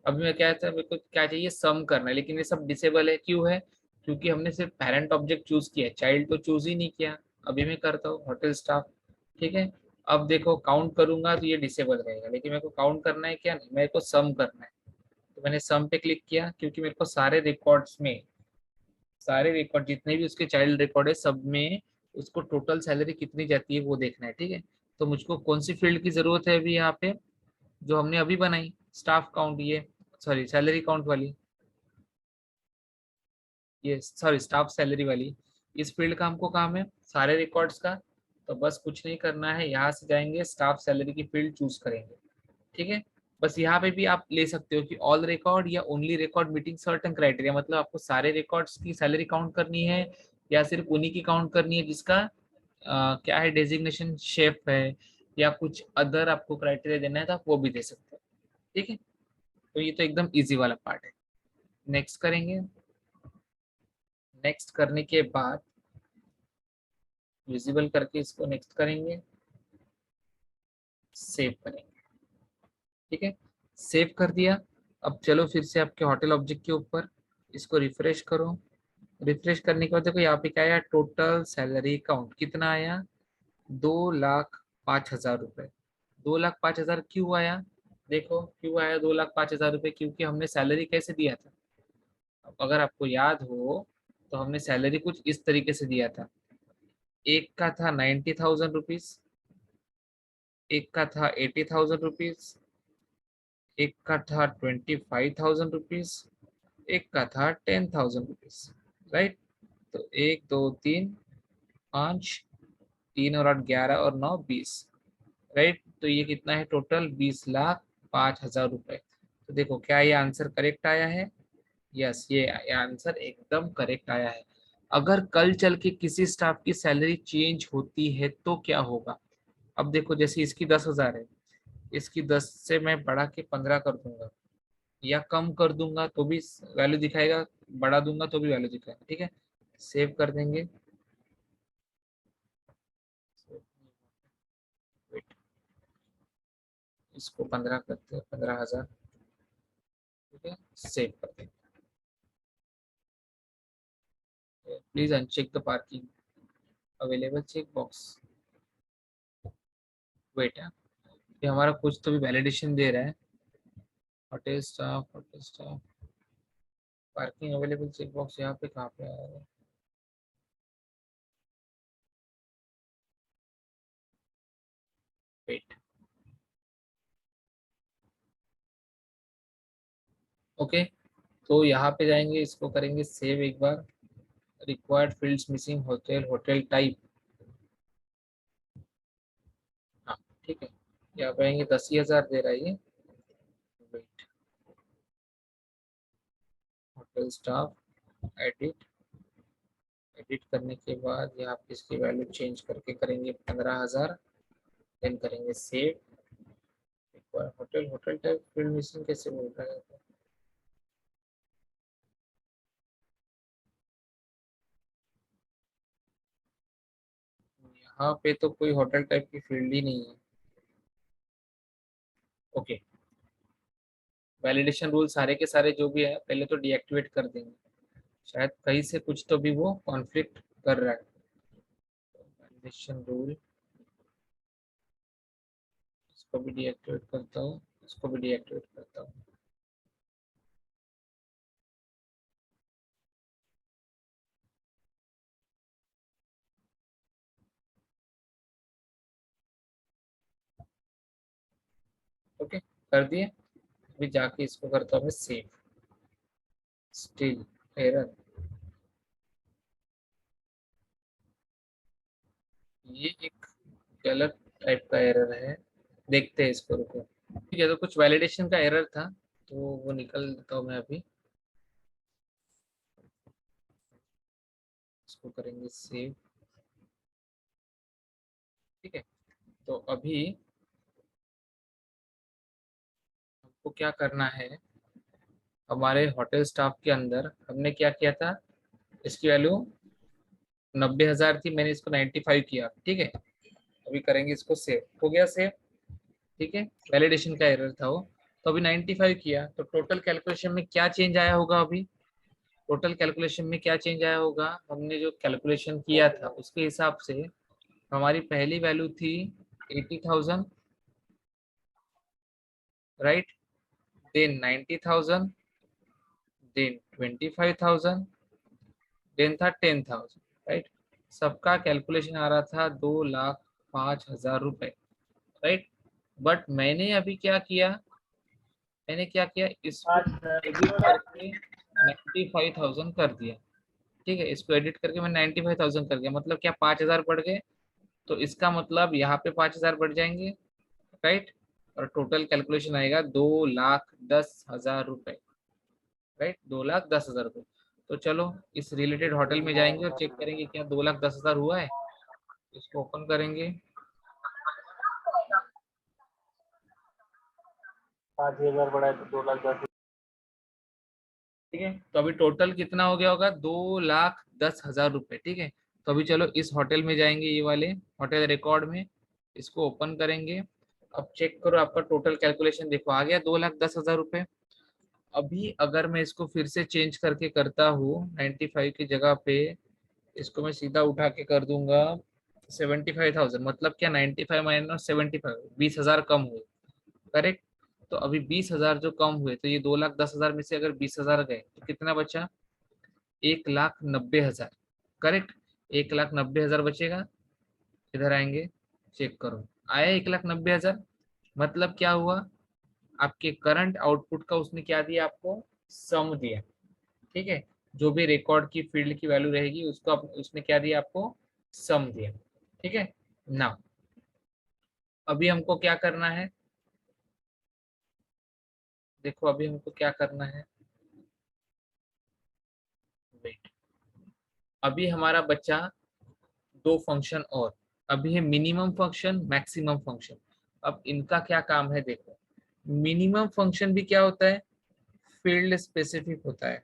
[SPEAKER 1] अभी मैं क्या था, मेरे को क्या चाहिए, सम करना है, लेकिन ये सब डिसेबल है, क्यों है, क्योंकि हमने सिर्फ पेरेंट ऑब्जेक्ट चूज किया है, चाइल्ड तो चूज ही नहीं किया। अभी मैं करता हूँ होटल स्टाफ। ठीक है, अब देखो काउंट करूंगा तो ये डिसेबल रहेगा, लेकिन मेरे को काउंट करना है क्या, नहीं, मेरे को सम करना है। तो मैंने सम पे क्लिक किया, क्योंकि मेरे को सारे रिकॉर्ड्स में, सारे रिकॉर्ड जितने भी उसके चाइल्ड रिकॉर्ड है, सब में उसको टोटल सैलरी कितनी जाती है वो देखना है। ठीक है, तो मुझको कौन सी फील्ड की जरूरत है अभी यहाँ पे, जो हमने अभी बनाई, स्टाफ काउंट, ये सॉरी सैलरी काउंट वाली, ये सॉरी स्टाफ सैलरी वाली, इस फील्ड का हमको काम है सारे रिकॉर्ड्स का। तो बस कुछ नहीं करना है, यहाँ से जाएंगे स्टाफ सैलरी की फील्ड चूज करेंगे। ठीक है, बस यहाँ पे भी आप ले सकते हो कि ऑल रिकॉर्ड या only record meeting certain criteria, मतलब आपको सारे रिकॉर्ड्स की सैलरी काउंट करनी है या सिर्फ उन्हीं की काउंट करनी है जिसका क्या है डेजिग्नेशन शेफ है, या कुछ अदर आपको क्राइटेरिया देना है तो आप वो भी दे सकते हो। ठीक है, तो ये तो एकदम इजी वाला पार्ट है। नेक्स्ट करेंगे। नेक्स्ट करने के बाद विजिबल करके इसको नेक्स्ट करेंगे, सेव करेंगे। ठीक है, सेव कर दिया। अब चलो फिर से आपके होटल ऑब्जेक्ट के ऊपर इसको रिफ्रेश करो। रिफ्रेश करने के बाद देखो यहाँ पे क्या आया, टोटल सैलरी काउंट कितना आया, 2,05,000 रुपए। 2,05,000 क्यों आया, देखो क्यों आया 2,05,000 रुपए, क्योंकि हमने सैलरी कैसे दिया था। अब अगर आपको याद हो तो हमने सैलरी कुछ इस तरीके से दिया था। एक का था 90,000 रुपीज, एक का था 80,000 रुपीज, एक का था 25,000 रुपीज, एक का था 10,000 रुपीज। राइट, तो 1, 2, 3, 5, 3 और 8, 11 और 9, 20। राइट, तो ये कितना है टोटल, 20,05,000 रुपए। तो देखो क्या ये आंसर करेक्ट आया है। यस, ये आंसर एकदम करेक्ट आया है। अगर कल चल के किसी स्टाफ की सैलरी चेंज होती है तो क्या होगा। अब देखो जैसे इसकी 10,000 है, इसकी 10 से मैं बढ़ा के 15 कर दूंगा, या कम कर दूंगा तो भी वैल्यू दिखाएगा, बढ़ा दूंगा तो भी वैल्यू दिखाएगा। ठीक है, सेव कर देंगे। वेट, इसको 15 करते हैं, 15,000। ठीक है, सेव कर देंगे। Please uncheck the parking available check box. Wait है, ये हमारा कुछ तो भी वैलिडेशन दे रहा है। Hotel staff, hotel staff, parking available check box यहाँ पे कहाँ पे आया है। वेट, ओके, तो यहाँ पे जाएंगे, इसको करेंगे सेव एक बार। Required fields missing, hotel, hotel type. हाँ, ठीक है, यहाँ पे आएंगे, 10,000 दे रहा है ये। Wait, hotel staff, edit. Edit करने के बाद यहाँ पे इसकी वैल्यू चेंज करके करेंगे 15,000। देन करेंगे save. Hotel, hotel type field missing कैसे बोल रहा है। यहाँ पे तो कोई होटल टाइप की फील्ड ही नहीं है। ओके, वैलिडेशन रूल सारे के सारे जो भी है पहले तो डीएक्टिवेट कर देंगे, शायद कहीं से कुछ तो भी वो कॉन्फ्लिक्ट कर रहा है। वैलिडेशन रूल, इसको भी डीएक्टिवेट करता हूँ, इसको भी डीएक्टिवेट करता हूँ। ओके, कर दिए। अभी जाके इसको करता हूँ मैं सेव। स्टिल एरर, ये एक गलत टाइप का एरर है, देखते हैं इसको, रुको। ठीक है, तो कुछ वैलिडेशन का एरर था, तो वो निकल देता हूँ मैं अभी। इसको करेंगे सेव। ठीक है, तो अभी हमको क्या करना है, हमारे होटल स्टाफ के अंदर हमने क्या किया था, इसकी वैल्यू 90,000 थी, मैंने इसको 95 किया। ठीक है, अभी करेंगे इसको सेव, हो गया सेव। ठीक है, वैलिडेशन का एरर था वो, तो अभी 95 किया, तो टोटल कैलकुलेशन में क्या चेंज आया होगा। अभी टोटल कैलकुलेशन में क्या चेंज आया होगा, हमने जो कैलकुलेशन किया था उसके हिसाब से हमारी पहली वैल्यू थी 80,000, राइट, देन 90,000, देन 25,000, देन था 10,000। राइट, सबका कैलकुलेशन आ रहा था 2,05,000 रुपए। राइट, बट मैंने अभी क्या किया, मैंने क्या किया, इसको एडिट करके 95,000 कर दिया। ठीक है, इसको एडिट करके मैं 95,000 कर दिया, मतलब क्या 5,000 बढ़ गए, तो इसका मतलब यहाँ पे 5,000 बढ़ जाएंगे। राइट, और टोटल कैलकुलेशन आएगा 2,10,000 रुपए, राइट, 2,10,000 रुपए। तो चलो इस रिलेटेड होटल में जाएंगे और चेक करेंगे क्या 2,10,000 हुआ है। इसको ओपन करेंगे।
[SPEAKER 2] 5,000 बढ़ाए तो 2,10,000।
[SPEAKER 1] ठीक है, तो अभी टोटल कितना हो गया होगा, 2,10,000 रुपए। ठीक है, तो अभी चलो इस होटल में जाएंगे, ये वाले होटल रिकॉर्ड में, इसको ओपन करेंगे। अब चेक करो आपका टोटल कैलकुलेशन, देखो आ गया 2,10,000 रुपए। अभी अगर मैं इसको फिर से चेंज करके करता हूँ 95 की जगह पे, इसको मैं सीधा उठा के कर दूंगा 75,000, मतलब क्या 95 माइनस 75, 20,000 कम हुए, करेक्ट। तो अभी 20,000 जो कम हुए, तो ये 2,10,000 में से अगर 20,000 गए तो कितना बचा, 1,90,000, करेक्ट। 1,90,000 बचेगा। इधर आएंगे, चेक करो, आया 1,90,000। मतलब क्या हुआ, आपके करंट आउटपुट का उसने क्या दिया आपको, सम दिया। ठीक है, जो भी रिकॉर्ड की फील्ड की वैल्यू रहेगी उसको उसने क्या दिया आपको, सम दिया। ठीक है ना, अभी हमको क्या करना है, देखो अभी हमको क्या करना है, वेट। अभी हमारा बच्चा दो फंक्शन और, अभी है मिनिमम फंक्शन, मैक्सिमम फंक्शन। अब इनका क्या काम है, देखो मिनिमम फंक्शन भी क्या होता है, फील्ड स्पेसिफिक होता है।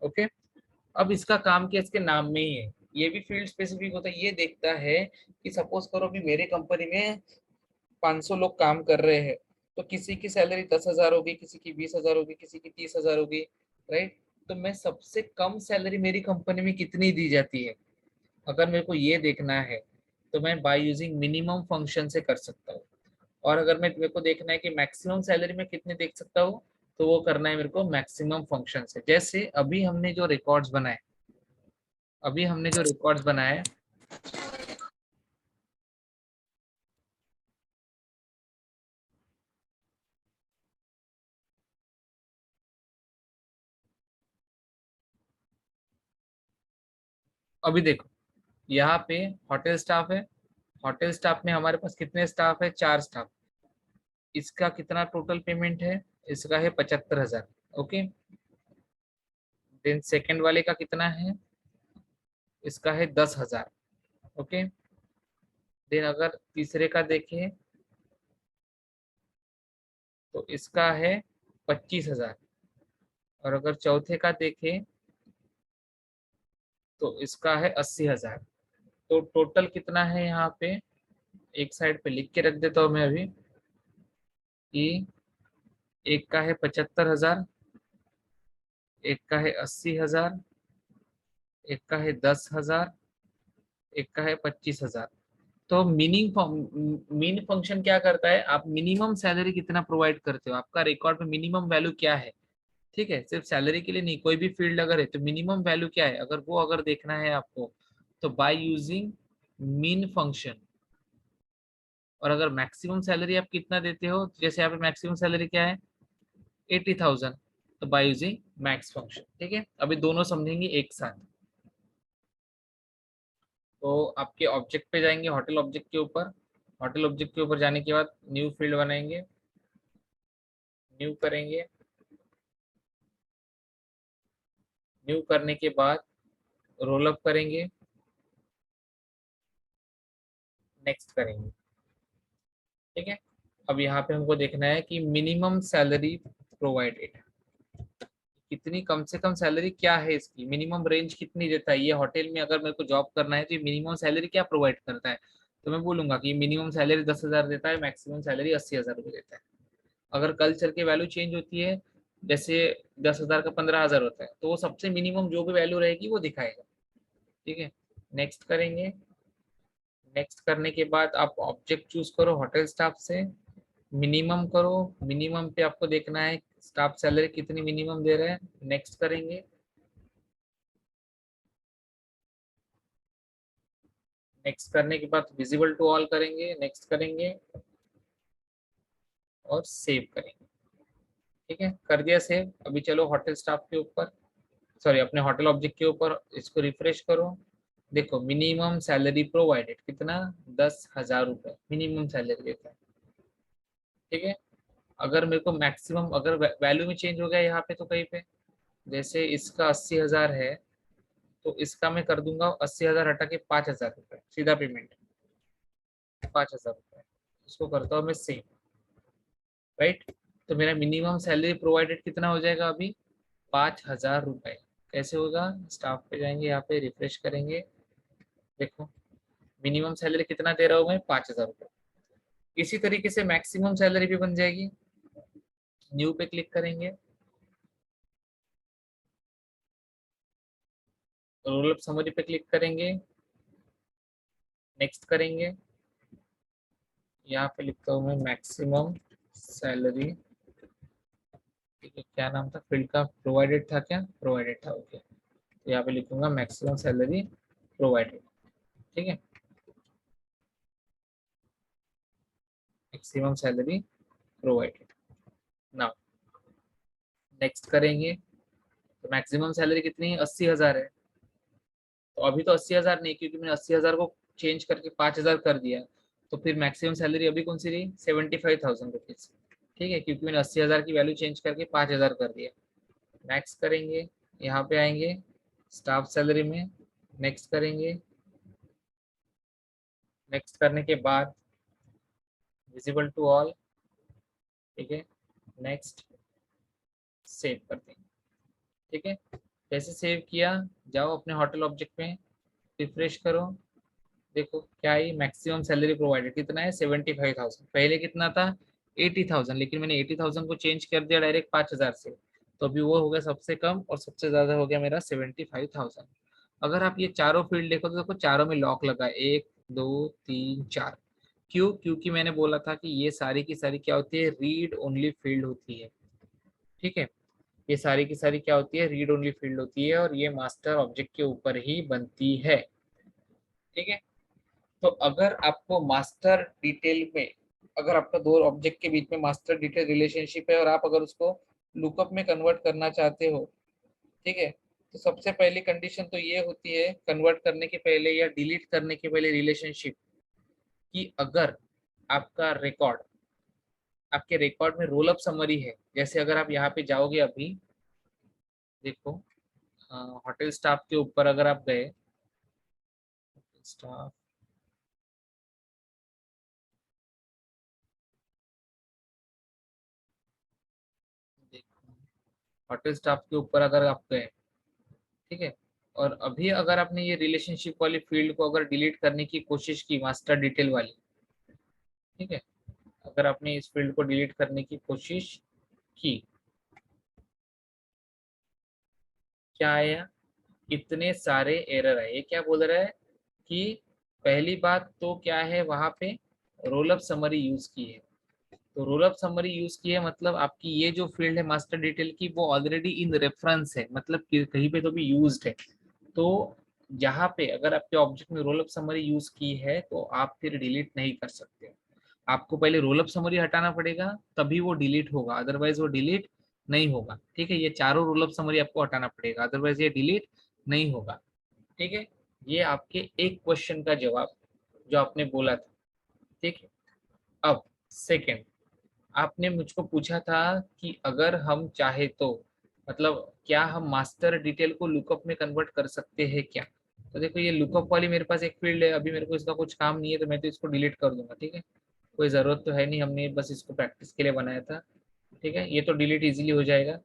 [SPEAKER 1] ओके, अब इसका काम क्या, इसके नाम में ही है, ये भी फील्ड स्पेसिफिक होता है। ये देखता है कि सपोज करो अभी मेरे कंपनी में 500 लोग काम कर रहे हैं, तो किसी की सैलरी 10,000 होगी, किसी की 20,000 होगी, किसी की 30,000 होगी, राइट। तो मैं सबसे कम सैलरी मेरी कंपनी में कितनी दी जाती है, अगर मेरे को ये देखना है, तो मैं बाय यूजिंग मिनिमम फंक्शन से कर सकता हूँ। और अगर मैं मेरे को देखना है कि मैक्सिमम सैलरी में कितने देख सकता हूँ, तो वो करना है मेरे को मैक्सिमम फंक्शन से। जैसे अभी हमने जो रिकॉर्ड्स बनाए, अभी हमने जो रिकॉर्ड्स बनाए, अभी देखो यहाँ पे होटल स्टाफ है, होटल स्टाफ में हमारे पास कितने स्टाफ है, 4 स्टाफ। इसका कितना टोटल पेमेंट है, इसका है 75,000। ओके, देन सेकंड वाले का कितना है, इसका है 10,000। ओके, देन अगर तीसरे का देखें तो इसका है 25,000। और अगर चौथे का देखें तो इसका है 80,000। तो टोटल कितना है यहाँ पे, एक साइड पे लिख के रख देता हूँ मैं अभी, कि एक का है 75,000, एक का है 80,000, एक का है 10,000, एक का है 25,000। तो मीन फंक्शन क्या करता है, आप मिनिमम सैलरी कितना प्रोवाइड करते हो, आपका रिकॉर्ड में मिनिमम वैल्यू क्या है। ठीक है, सिर्फ सैलरी के लिए नहीं, कोई भी फील्ड अगर है तो मिनिमम वैल्यू क्या है, अगर वो अगर देखना है आपको, तो बाय यूजिंग मीन फंक्शन। और अगर मैक्सिमम सैलरी आप कितना देते हो, तो जैसे यहाँ पे मैक्सिमम सैलरी क्या है, 80,000, तो बाय यूजिंग मैक्स फंक्शन। ठीक है, अभी दोनों समझेंगे एक साथ। तो आपके ऑब्जेक्ट पे जाएंगे, होटल ऑब्जेक्ट के ऊपर, होटल ऑब्जेक्ट के ऊपर जाने के बाद न्यू फील्ड बनाएंगे, न्यू करेंगे, न्यू करने के बाद रोल अप करेंगे, नेक्स्ट करेंगे। ठीक है, अब यहाँ पे हमको देखना है कि मिनिमम सैलरी प्रोवाइडेड, कितनी कम से कम सैलरी क्या है, इसकी मिनिमम रेंज कितनी देता है। ये होटल में अगर मेरे को जॉब करना है तो ये मिनिमम सैलरी क्या प्रोवाइड करता है, तो मैं बोलूंगा कि मिनिमम सैलरी 10,000 देता है, मैक्सिमम सैलरी 80,000 रुपये देता है। अगर कल्चर की वैल्यू चेंज होती है, जैसे 10,000 का 15,000 होता है, तो वो सबसे मिनिमम जो भी वैल्यू रहेगी वो दिखाएगा। ठीक है, नेक्स्ट करेंगे, नेक्स्ट करने के बाद आप ऑब्जेक्ट चूज करो होटल स्टाफ से, मिनिमम करो, मिनिमम पे आपको देखना है स्टाफ सैलरी कितनी मिनिमम दे रहे हैं, नेक्स्ट करेंगे, नेक्स्ट करने के बाद विजिबल टू ऑल करेंगे, नेक्स्ट करेंगे और सेव करेंगे। ठीक है, कर दिया सेव। अभी चलो होटल स्टाफ के ऊपर, सॉरी अपने होटल ऑब्जेक्ट के ऊपर, इसको रिफ्रेश करो, देखो मिनिमम सैलरी प्रोवाइडेड कितना, 10,000 रुपए मिनिमम सैलरी देता है। ठीक है, अगर मेरे को मैक्सिमम अगर वैल्यू में चेंज हो गया यहाँ पे तो कहीं पे, जैसे इसका 80,000 है तो इसका मैं कर दूंगा 80,000 हटा के 5,000 रुपए सीधा पेमेंट, 5,000 रुपए इसको करता हूँ मैं सेम, राइट। तो मेरा मिनिमम सैलरी प्रोवाइडेड कितना हो जाएगा अभी, 5,000 रुपए। कैसे होगा, स्टाफ पे जाएंगे, यहाँ पे रिफ्रेश करेंगे, देखो मिनिमम सैलरी कितना दे रहा हूँ मैं, 5,000 रुपए। इसी तरीके से मैक्सिमम सैलरी भी बन जाएगी, न्यू पे क्लिक करेंगे, रोल अप समरी पे क्लिक करेंगे, नेक्स्ट करेंगे, यहाँ पे लिखता हूँ मैं मैक्सिमम सैलरी, ठीक है, क्या नाम था फील्ड का, प्रोवाइडेड था क्या, प्रोवाइडेड था, ओके। तो यहाँ पे लिखूंगा मैक्सिमम सैलरी प्रोवाइडेड, ठीक है, maximum salary provided. Now next करेंगे, तो मैक्सिमम सैलरी कितनी है, 80,000 है। तो अभी तो 80,000 नहीं, क्योंकि मैंने 80,000 को चेंज करके 5,000 कर दिया, तो फिर मैक्सिमम सैलरी अभी कौन सी रही, 75,000 रुपीज, ठीक है, क्योंकि मैंने 80,000 की वैल्यू चेंज करके 5,000 कर दिया। नेक्स्ट करेंगे, यहाँ पे आएंगे स्टाफ सैलरी में, नेक्स्ट करेंगे, नेक्स्ट करने के बाद विजिबल टू ऑल, ठीक है, नेक्स्ट सेव कर देंगे, ठीक है। जैसे सेव किया, जाओ अपने होटल ऑब्जेक्ट में, रिफ्रेश करो, देखो क्या है, मैक्सिमम सैलरी प्रोवाइडेड कितना है, 75,000, पहले कितना था, 80,000, लेकिन मैंने 80,000 को चेंज कर दिया डायरेक्ट 5,000 से, तो अभी वो हो गया सबसे कम और सबसे ज्यादा हो गया मेरा 75,000। अगर आप ये चारों फील्ड देखो तो देखो चारों में लॉक लगा है, 1 2 3 4। क्यों, क्योंकि मैंने बोला था कि ये सारी की सारी क्या होती है, रीड ओनली फील्ड होती है, ठीक है, ये सारी की सारी क्या होती है, रीड ओनली फील्ड होती है, और ये मास्टर ऑब्जेक्ट के ऊपर ही बनती है, ठीक है। तो अगर आपको मास्टर डिटेल में, अगर आपका दो ऑब्जेक्ट के बीच में मास्टर डिटेल रिलेशनशिप है और आप अगर उसको लुकअप में कन्वर्ट करना चाहते हो, ठीक है, तो सबसे पहली कंडीशन तो ये होती है कन्वर्ट करने के पहले या डिलीट करने के पहले रिलेशनशिप, कि अगर आपका रिकॉर्ड, आपके रिकॉर्ड में रोल अप समरी है, जैसे अगर आप यहाँ पे जाओगे अभी, देखो होटल स्टाफ के ऊपर अगर आप गए, स्टाफ, देखो होटल स्टाफ के ऊपर अगर आप गए, ठीक है, और अभी अगर आपने ये रिलेशनशिप वाली फील्ड को अगर डिलीट करने की कोशिश की, मास्टर डिटेल वाली, ठीक है, अगर आपने इस फील्ड को डिलीट करने की कोशिश की, क्या आया, इतने सारे एरर है। ये क्या बोल रहा है कि पहली बात तो क्या है, वहां पे रोल अप समरी यूज की है, तो रोल अप समरी यूज की है मतलब आपकी ये जो फील्ड है मास्टर डिटेल की, वो ऑलरेडी इन रेफरेंस है, मतलब कहीं पे तो भी यूज्ड है। तो यहाँ पे अगर आपके ऑब्जेक्ट में रोल अप समरी यूज की है तो आप फिर डिलीट नहीं कर सकते, आपको पहले रोल अप समरी हटाना पड़ेगा, तभी वो डिलीट होगा, अदरवाइज वो डिलीट नहीं होगा, ठीक है। ये चारों रोल अप समरी आपको हटाना पड़ेगा, अदरवाइज ये डिलीट नहीं होगा, ठीक है। ये आपके एक क्वेश्चन का जवाब जो आपने बोला था, ठीक है। अब सेकंड, आपने मुझको पूछा था कि अगर हम चाहे तो, मतलब क्या हम मास्टर डिटेल को लुकअप में कन्वर्ट कर सकते हैं क्या। तो देखो ये लुकअप वाली मेरे पास एक फील्ड है, अभी मेरे को इसका कुछ काम नहीं है, तो मैं तो इसको डिलीट कर दूंगा, ठीक है, कोई ज़रूरत तो है नहीं, हमने बस इसको प्रैक्टिस के लिए बनाया था, ठीक है, ये तो डिलीट इजीली हो जाएगा।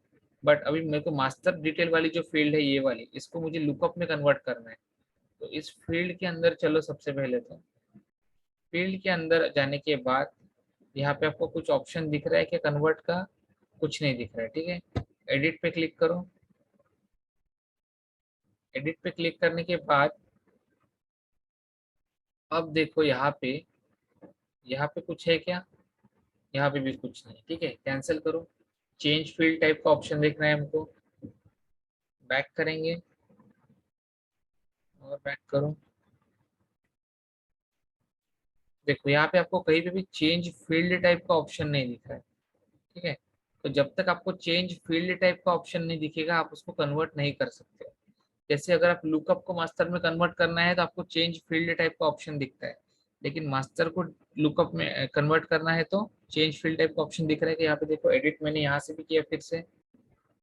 [SPEAKER 1] बट अभी मेरे को मास्टर डिटेल वाली जो फील्ड है ये वाली, इसको मुझे लुकअप में कन्वर्ट करना है। तो इस फील्ड के अंदर चलो, सबसे पहले तो फील्ड के अंदर जाने के बाद यहाँ पे आपको कुछ ऑप्शन दिख रहा है क्या कन्वर्ट का, कुछ नहीं दिख रहा है, ठीक है। एडिट पे क्लिक करो, एडिट पे क्लिक करने के बाद अब देखो यहाँ पे कुछ है क्या, यहाँ पे भी कुछ नहीं, ठीक है, कैंसिल करो। चेंज फील्ड टाइप का ऑप्शन देखना है हमको, बैक करेंगे और बैक करो, देखो यहाँ पे आपको कहीं पे भी चेंज फील्ड टाइप का ऑप्शन नहीं दिख रहा है, ठीक है। तो जब तक आपको चेंज फील्ड टाइप का ऑप्शन नहीं दिखेगा आप उसको कन्वर्ट नहीं कर सकते। जैसे अगर आप लुकअप को मास्टर में कन्वर्ट करना है तो आपको चेंज फील्ड टाइप का ऑप्शन दिखता है, लेकिन मास्टर को लुकअप में कन्वर्ट करना है तो चेंज फील्ड टाइप का ऑप्शन दिख रहा है कि यहाँ पे देखो एडिट मैंने यहाँ से भी किया, फिर से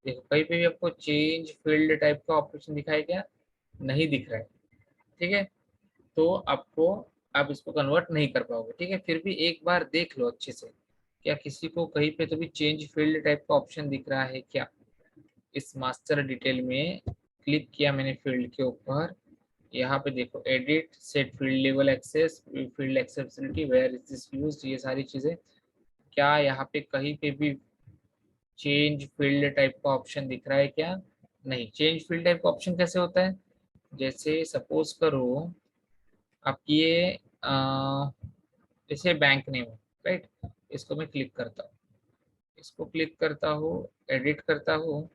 [SPEAKER 1] देखो कहीं पे भी आपको चेंज फील्ड टाइप का ऑप्शन दिखाई क्या, नहीं दिख रहा है। ठीक है, तो आपको, आप इसको कन्वर्ट नहीं कर पाओगे। ठीक है, फिर भी एक बार देख लो अच्छे से, क्या किसी को कहीं पे तो भी चेंज फील्ड टाइप का ऑप्शन दिख रहा है क्या। इस मास्टर डिटेल में क्लिक किया मैंने फील्ड के ऊपर, यहाँ पे देखो edit set field level access field accessibility where is this used, ये सारी चीजें, क्या यहाँ पे कहीं पे भी चेंज फील्ड टाइप का ऑप्शन दिख रहा है क्या। नहीं, चेंज फील्ड टाइप का ऑप्शन कैसे होता है, जैसे सपोज करो आपकी ये जैसे बैंक नेम है, राइट, इसको मैं क्लिक करता हूँ, इसको क्लिक करता हूँ, एडिट करता हूँ,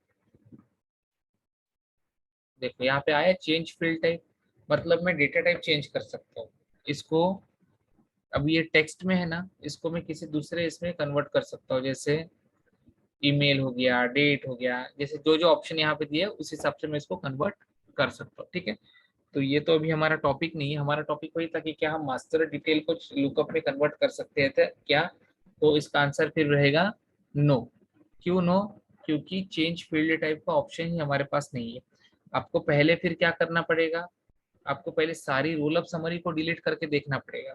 [SPEAKER 1] देखो यहाँ पे आया चेंज फील्ड टाइप, मतलब मैं डेटा टाइप चेंज कर सकता हूँ इसको। अब ये टेक्स्ट में है ना, इसको मैं किसी दूसरे इसमें कन्वर्ट कर सकता हूँ, जैसे ईमेल हो गया, डेट हो गया, जैसे जो जो ऑप्शन यहाँ पे दिया उस हिसाब से मैं इसको कन्वर्ट कर सकता हूँ। ठीक है, तो ये तो अभी हमारा टॉपिक नहीं है, हमारा टॉपिक वही था कि क्या हम मास्टर डिटेल को लुकअप में कन्वर्ट कर सकते हैं क्या, तो इसका आंसर फिर रहेगा नो। क्यों नो, क्योंकि चेंज फील्ड टाइप का ऑप्शन ही हमारे पास नहीं है। आपको पहले फिर क्या करना पड़ेगा, आपको पहले सारी रोल अप समरी को डिलीट करके देखना पड़ेगा।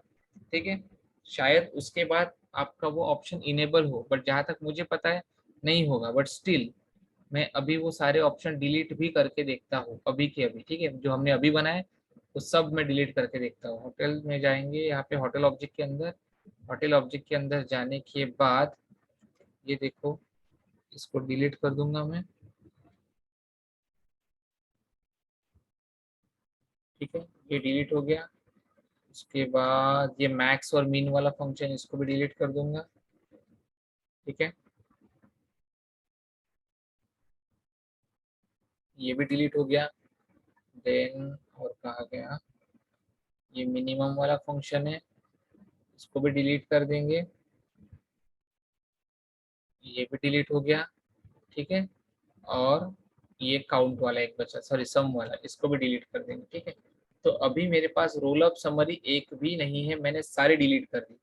[SPEAKER 1] ठीक है, शायद उसके बाद आपका वो ऑप्शन इनेबल हो, बट जहां तक मुझे पता है नहीं होगा, बट स्टिल मैं अभी वो सारे ऑप्शन डिलीट भी करके देखता हूँ अभी के अभी। ठीक है, जो हमने अभी बनाए वो सब मैं डिलीट करके देखता हूँ। होटल में जाएंगे, यहाँ पे होटल ऑब्जेक्ट के अंदर, होटल ऑब्जेक्ट के अंदर जाने के बाद ये देखो, इसको डिलीट कर दूंगा मैं। ठीक है, ये डिलीट हो गया। उसके बाद ये मैक्स और मिन वाला फंक्शन, इसको भी डिलीट कर दूंगा। ठीक है, ये भी डिलीट हो गया। देन और कहा गया, ये मिनिमम वाला फंक्शन है, इसको भी डिलीट कर देंगे, ये भी डिलीट हो गया। ठीक है, और ये काउंट वाला एक बचा, सॉरी सम वाला, इसको भी डिलीट कर देंगे। ठीक है, तो अभी मेरे पास रोल अप समरी एक भी नहीं है, मैंने सारे डिलीट कर दी।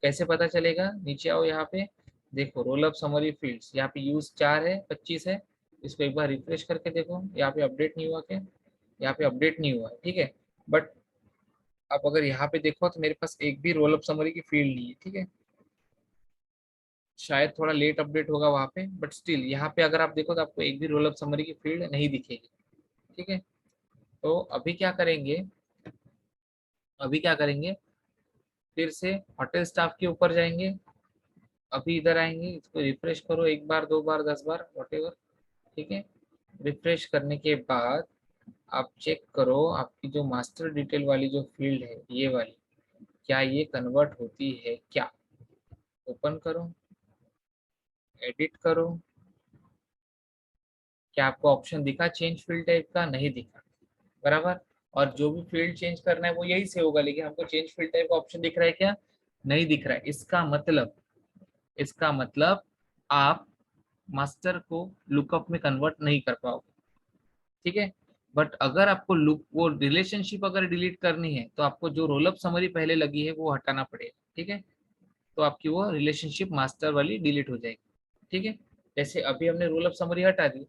[SPEAKER 1] कैसे पता चलेगा, नीचे आओ यहाँ पे, देखो रोल अप समरी फील्ड्स, यहाँ पे यूज 4 है, 25 है, इसको एक बार रिफ्रेश करके देखो, यहाँ पे अपडेट नहीं हुआ क्या, यहाँ पे अपडेट नहीं हुआ है। ठीक है, बट आप अगर यहाँ पे देखो तो मेरे पास एक भी रोल अप समरी की फील्ड नहीं है। ठीक है, शायद थोड़ा लेट अपडेट होगा वहाँ पे, बट स्टिल यहाँ पे अगर आप देखो तो आपको एक भी रोल अप समरी की फील्ड नहीं दिखेगी। ठीक है, तो अभी क्या करेंगे, अभी क्या करेंगे, फिर से होटल स्टाफ के ऊपर जाएंगे, अभी इधर आएंगे, इसको रिफ्रेश करो, एक बार, दो बार, 10 बार, वॉटेवर। ठीक है, रिफ्रेश करने के बाद आप चेक करो आपकी जो मास्टर डिटेल वाली जो फील्ड है ये वाली, क्या ये कन्वर्ट होती है क्या। ओपन करो, एडिट करो, क्या आपको ऑप्शन दिखा चेंज फील्ड टाइप का, नहीं दिखा, बराबर। और जो भी फील्ड चेंज करना है वो यही से होगा, लेकिन हमको चेंज फील्ड टाइप का ऑप्शन दिख रहा है क्या, नहीं दिख रहा है। इसका मतलब आप मास्टर को लुकअप में कन्वर्ट नहीं कर पाओगे। ठीक है, बट अगर आपको लुक वो रिलेशनशिप अगर डिलीट करनी है तो आपको जो रोल अप समरी पहले लगी है वो हटाना पड़ेगा। ठीक है, तो आपकी वो रिलेशनशिप मास्टर वाली डिलीट हो जाएगी। ठीक है, जैसे अभी हमने रोल अप समरी हटा दी,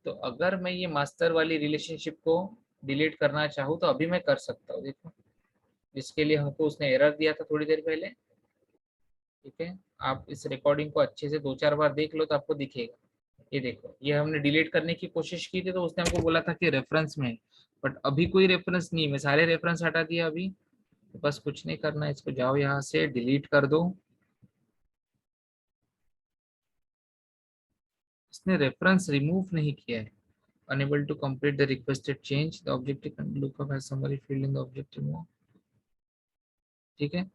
[SPEAKER 1] तो अगर मैं ये मास्टर वाली रिलेशनशिप को डिलीट करना चाहूँ तो अभी मैं कर सकता हूँ, देखो, जिसके लिए हमको उसने एरर दिया था थोड़ी देर पहले। ठीक है, आप इस रिकॉर्डिंग को अच्छे से 2-4 बार देख लो तो आपको दिखेगा। ये देखो, ये हमने डिलीट करने की कोशिश की थी तो उसने हमको बोला था कि रेफरेंस में है, बट अभी कोई रेफरेंस नहीं, मैं सारे रेफरेंस हटा दिया अभी। तो बस कुछ नहीं करना है, इसको जाओ यहाँ से डिलीट कर दो। इसने रेफरेंस रिमूव नहीं किया है। Unable to complete the requested change the objective lookup has summary field in the objective. ठीक है,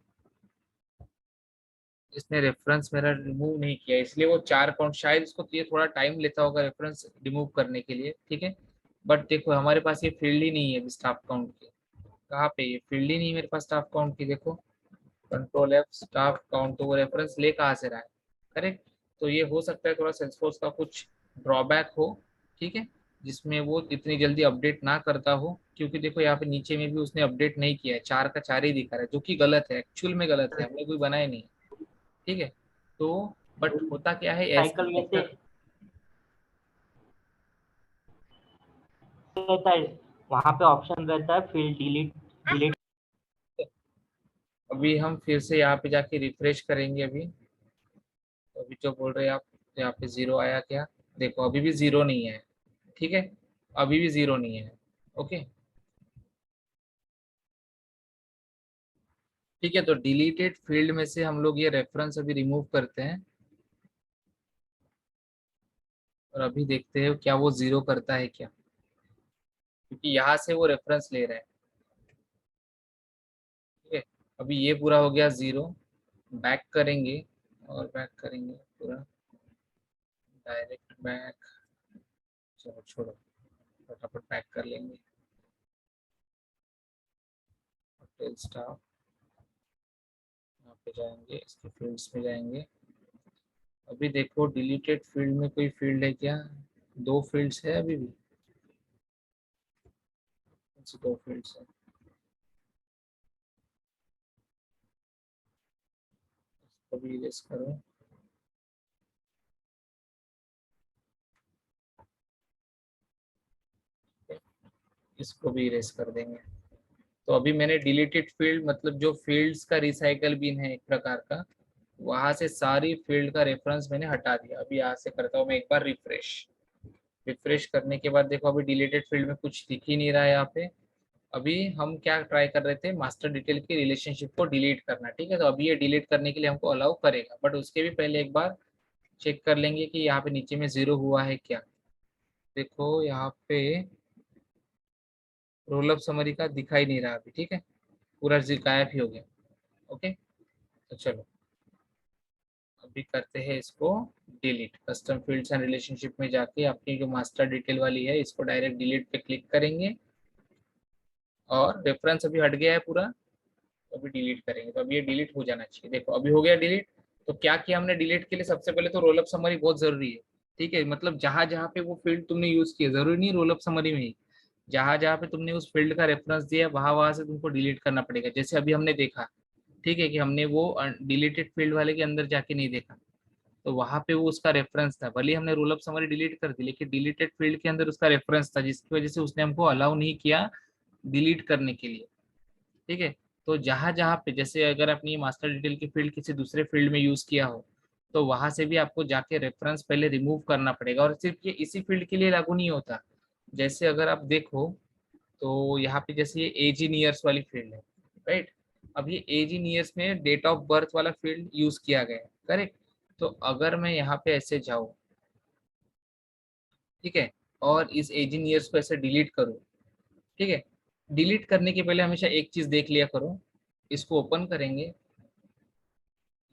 [SPEAKER 1] इसने रेफरेंस मेरा रिमूव नहीं किया, इसलिए वो 4 काउंट, शायद इसको ये थोड़ा टाइम लेता होगा रेफरेंस रिमूव करने के लिए। ठीक है, बट देखो हमारे पास ये फील्ड ही नहीं है स्टाफ काउंट की, कहाँ पे, ये फील्ड ही नहीं मेरे पास स्टाफ काउंट की, देखो कंट्रोल एफ स्टाफ काउंट, तो वो रेफरेंस ले कहाँ से रहा है, करेक्ट। तो ये हो सकता है थोड़ा सेल्सफोर्स का कुछ ड्रॉबैक हो। ठीक है, जिसमें वो इतनी जल्दी अपडेट ना करता हो, क्योंकि देखो यहाँ पे नीचे में भी उसने अपडेट नहीं किया है, 4 का 4 ही दिखा रहा है, जो कि गलत है, एक्चुअल में गलत है, हमने कोई बनाया नहीं है। ठीक है, तो बट होता क्या है ऐसी
[SPEAKER 2] साइकिल वैसे
[SPEAKER 1] दिक्कत।
[SPEAKER 2] रहता है, वहाँ पे ऑप्शन रहता है फील्ड डिलीट डिलीट।
[SPEAKER 1] अभी हम फिर से यहाँ पे जाके रिफ्रेश करेंगे अभी। तो अभी जो बोल रहे हैं आप, यहाँ पे 0 आया क्या? देखो अभी भी 0 नहीं है। ठीक है, अभी भी 0 नहीं है। ओके, ठीक है, तो डिलीटेड फील्ड में से हम लोग ये रेफरेंस अभी रिमूव करते हैं, और अभी देखते हैं क्या वो 0 करता है क्या, क्योंकि यहाँ से वो रेफरेंस ले रहा है। ठीक है, अभी ये पूरा हो गया 0। बैक करेंगे, और बैक करेंगे पूरा, डायरेक्ट बैक। चलो छोड़ो, फटाफट बैक कर लेंगे। होटल स्टाफ, यहाँ पे जाएंगे, इसके फील्ड्स में जाएंगे। अभी देखो डिलीटेड फील्ड में कोई फील्ड है क्या? 2 फील्ड्स है अभी भी, कौन सी 2 फील्ड्स है? इसको भी इरेज करो, इसको भी इरेज कर देंगे। तो अभी मैंने डिलीटेड फील्ड मतलब जो फील्ड्स का रिसाइकल बिन है एक प्रकार का, वहां से सारी फील्ड का रेफरेंस मैंने हटा दिया। अभी यहाँ से करता हूँ मैं एक बार रिफ्रेश। रिफ्रेश करने के बाद देखो अभी डिलीटेड फील्ड में कुछ दिख ही नहीं रहा है यहाँ पे। अभी हम क्या ट्राई कर रहे थे, मास्टर डिटेल की रिलेशनशिप को डिलीट करना। ठीक है, तो अभी ये डिलीट करने के लिए हमको अलाउ करेगा, बट उसके भी पहले एक बार चेक कर लेंगे कि यहाँ पे नीचे में 0 हुआ है क्या। देखो यहाँ पे रोल अप समरी का दिखाई नहीं रहा अभी। ठीक है, पूरा गायब ही हो गया। ओके, तो चलो अभी करते हैं इसको delete. Custom fields and relationship में जाके अपनी जो मास्टर डिटेल वाली है इसको डायरेक्ट डिलीट पे क्लिक करेंगे, और रेफरेंस अभी हट गया है पूरा। तो अभी डिलीट करेंगे, तो अभी ये डिलीट हो जाना चाहिए। देखो अभी हो गया डिलीट। तो क्या किया हमने डिलीट के लिए, सबसे पहले तो रोल अप समरी बहुत जरूरी है। ठीक है, मतलब जहां जहां पे वो फील्ड तुमने यूज किया, जरूरी नहीं रोल अप समरी में ही, जहां जहां पे तुमने उस फील्ड का रेफरेंस दिया वहां वहां से तुमको डिलीट करना पड़ेगा। जैसे अभी हमने देखा, ठीक है, कि हमने वो डिलीटेड फील्ड वाले के अंदर जाके नहीं देखा, तो वहां पे वो उसका रेफरेंस था, भले ही हमने रोल अप समरी डिलीट कर दी, लेकिन डिलीटेड फील्ड के अंदर उसका रेफरेंस था, जिसकी वजह से उसने हमको अलाउ नहीं किया डिलीट करने के लिए। ठीक है, तो जहां जहां पे जैसे अगर अपनी मास्टर डिटेल की फील्ड किसी दूसरे फील्ड में यूज किया हो, तो वहां से भी आपको जाके रेफरेंस पहले रिमूव करना पड़ेगा। और सिर्फ ये इसी फील्ड के लिए लागू नहीं होता। जैसे अगर आप देखो, तो यहाँ पे जैसे ये एज इन ईयर्स वाली फील्ड है, राइट? अब ये एज इन ईयर्स में डेट ऑफ बर्थ वाला फील्ड यूज किया गया है, करेक्ट? तो अगर मैं यहाँ पे ऐसे जाऊँ, ठीक है, और इस एज इन ईयर्स को ऐसे डिलीट करूँ, ठीक है, डिलीट करने के पहले हमेशा एक चीज देख लिया करो। इसको ओपन करेंगे,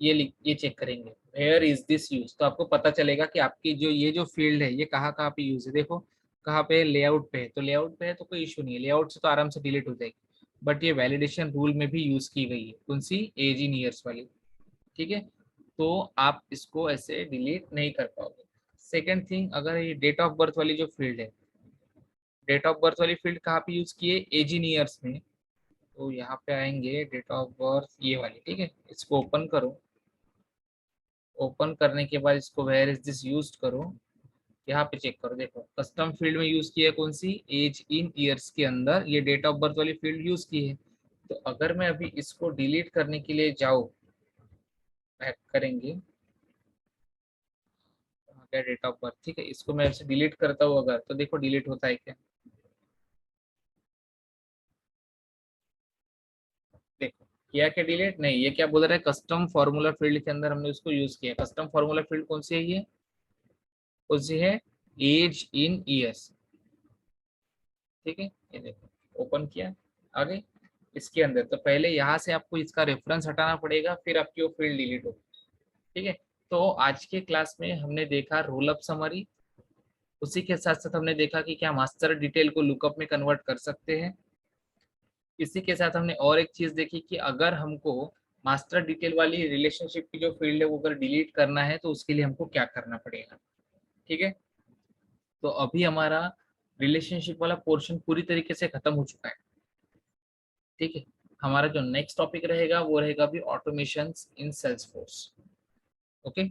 [SPEAKER 1] ये चेक करेंगे वेयर इज दिस यूज, तो आपको पता चलेगा कि आपकी जो ये जो फील्ड है ये कहाँ कहाँ पे यूज है। देखो कहाँ पे लेआउट पे है, तो लेआउट पे है तो कोई इशू नहीं है, लेआउट से तो आराम से डिलीट हो जाएगी। बट ये वैलिडेशन रूल में भी यूज की गई है, कौन सी? एज इन ईयर्स वाली। ठीक है, तो आप इसको ऐसे डिलीट नहीं कर पाओगे। सेकेंड थिंग, अगर ये डेट ऑफ बर्थ वाली जो फील्ड है, डेट ऑफ बर्थ वाली फील्ड कहाँ पे यूज की है? एज इन ईयर्स में। तो यहाँ पे आएंगे डेट ऑफ बर्थ ये वाली, ठीक है, इसको ओपन करो। ओपन करने के बाद इसको वेयर इज दिस यूज करो, यहाँ पे चेक करो। देखो कस्टम फील्ड में यूज की है कौन सी? एज इन ईयर्स के अंदर ये डेट ऑफ बर्थ वाली फील्ड यूज की है। तो अगर मैं अभी इसको डिलीट करने के लिए जाऊँ, बैक करेंगे, क्या डेट ऑफ बर्थ, ठीक है, इसको मैं ऐसे डिलीट करता हूँ अगर, तो देखो डिलीट होता है क्या? देखो किया क्या डिलीट? नहीं, ये क्या बोल रहा है, कस्टम फॉर्मूला फील्ड के अंदर हमने उसको यूज किया। कस्टम फॉर्मूला फील्ड कौन सी है ये? कौन सी है? Age in years. ठीक है, ये देखो ओपन किया, आगे इसके अंदर, तो पहले यहाँ से आपको इसका रेफरेंस हटाना पड़ेगा, फिर आपकी वो फील्ड डिलीट होगी। ठीक है, तो आज के क्लास में हमने देखा रोल अप समरी, उसी के साथ साथ हमने देखा कि क्या मास्टर डिटेल को लुकअप में कन्वर्ट कर सकते हैं। इसी के साथ हमने और एक चीज देखी कि अगर हमको मास्टर डिटेल वाली रिलेशनशिप की जो फील्ड है वो अगर डिलीट करना है तो उसके लिए हमको क्या करना पड़ेगा। ठीक है, तो अभी हमारा रिलेशनशिप वाला पोर्शन पूरी तरीके से खत्म हो चुका है। ठीक है, हमारा जो नेक्स्ट टॉपिक रहेगा वो रहेगा अभी ऑटोमेशन इन सेल्सफोर्स। ओके।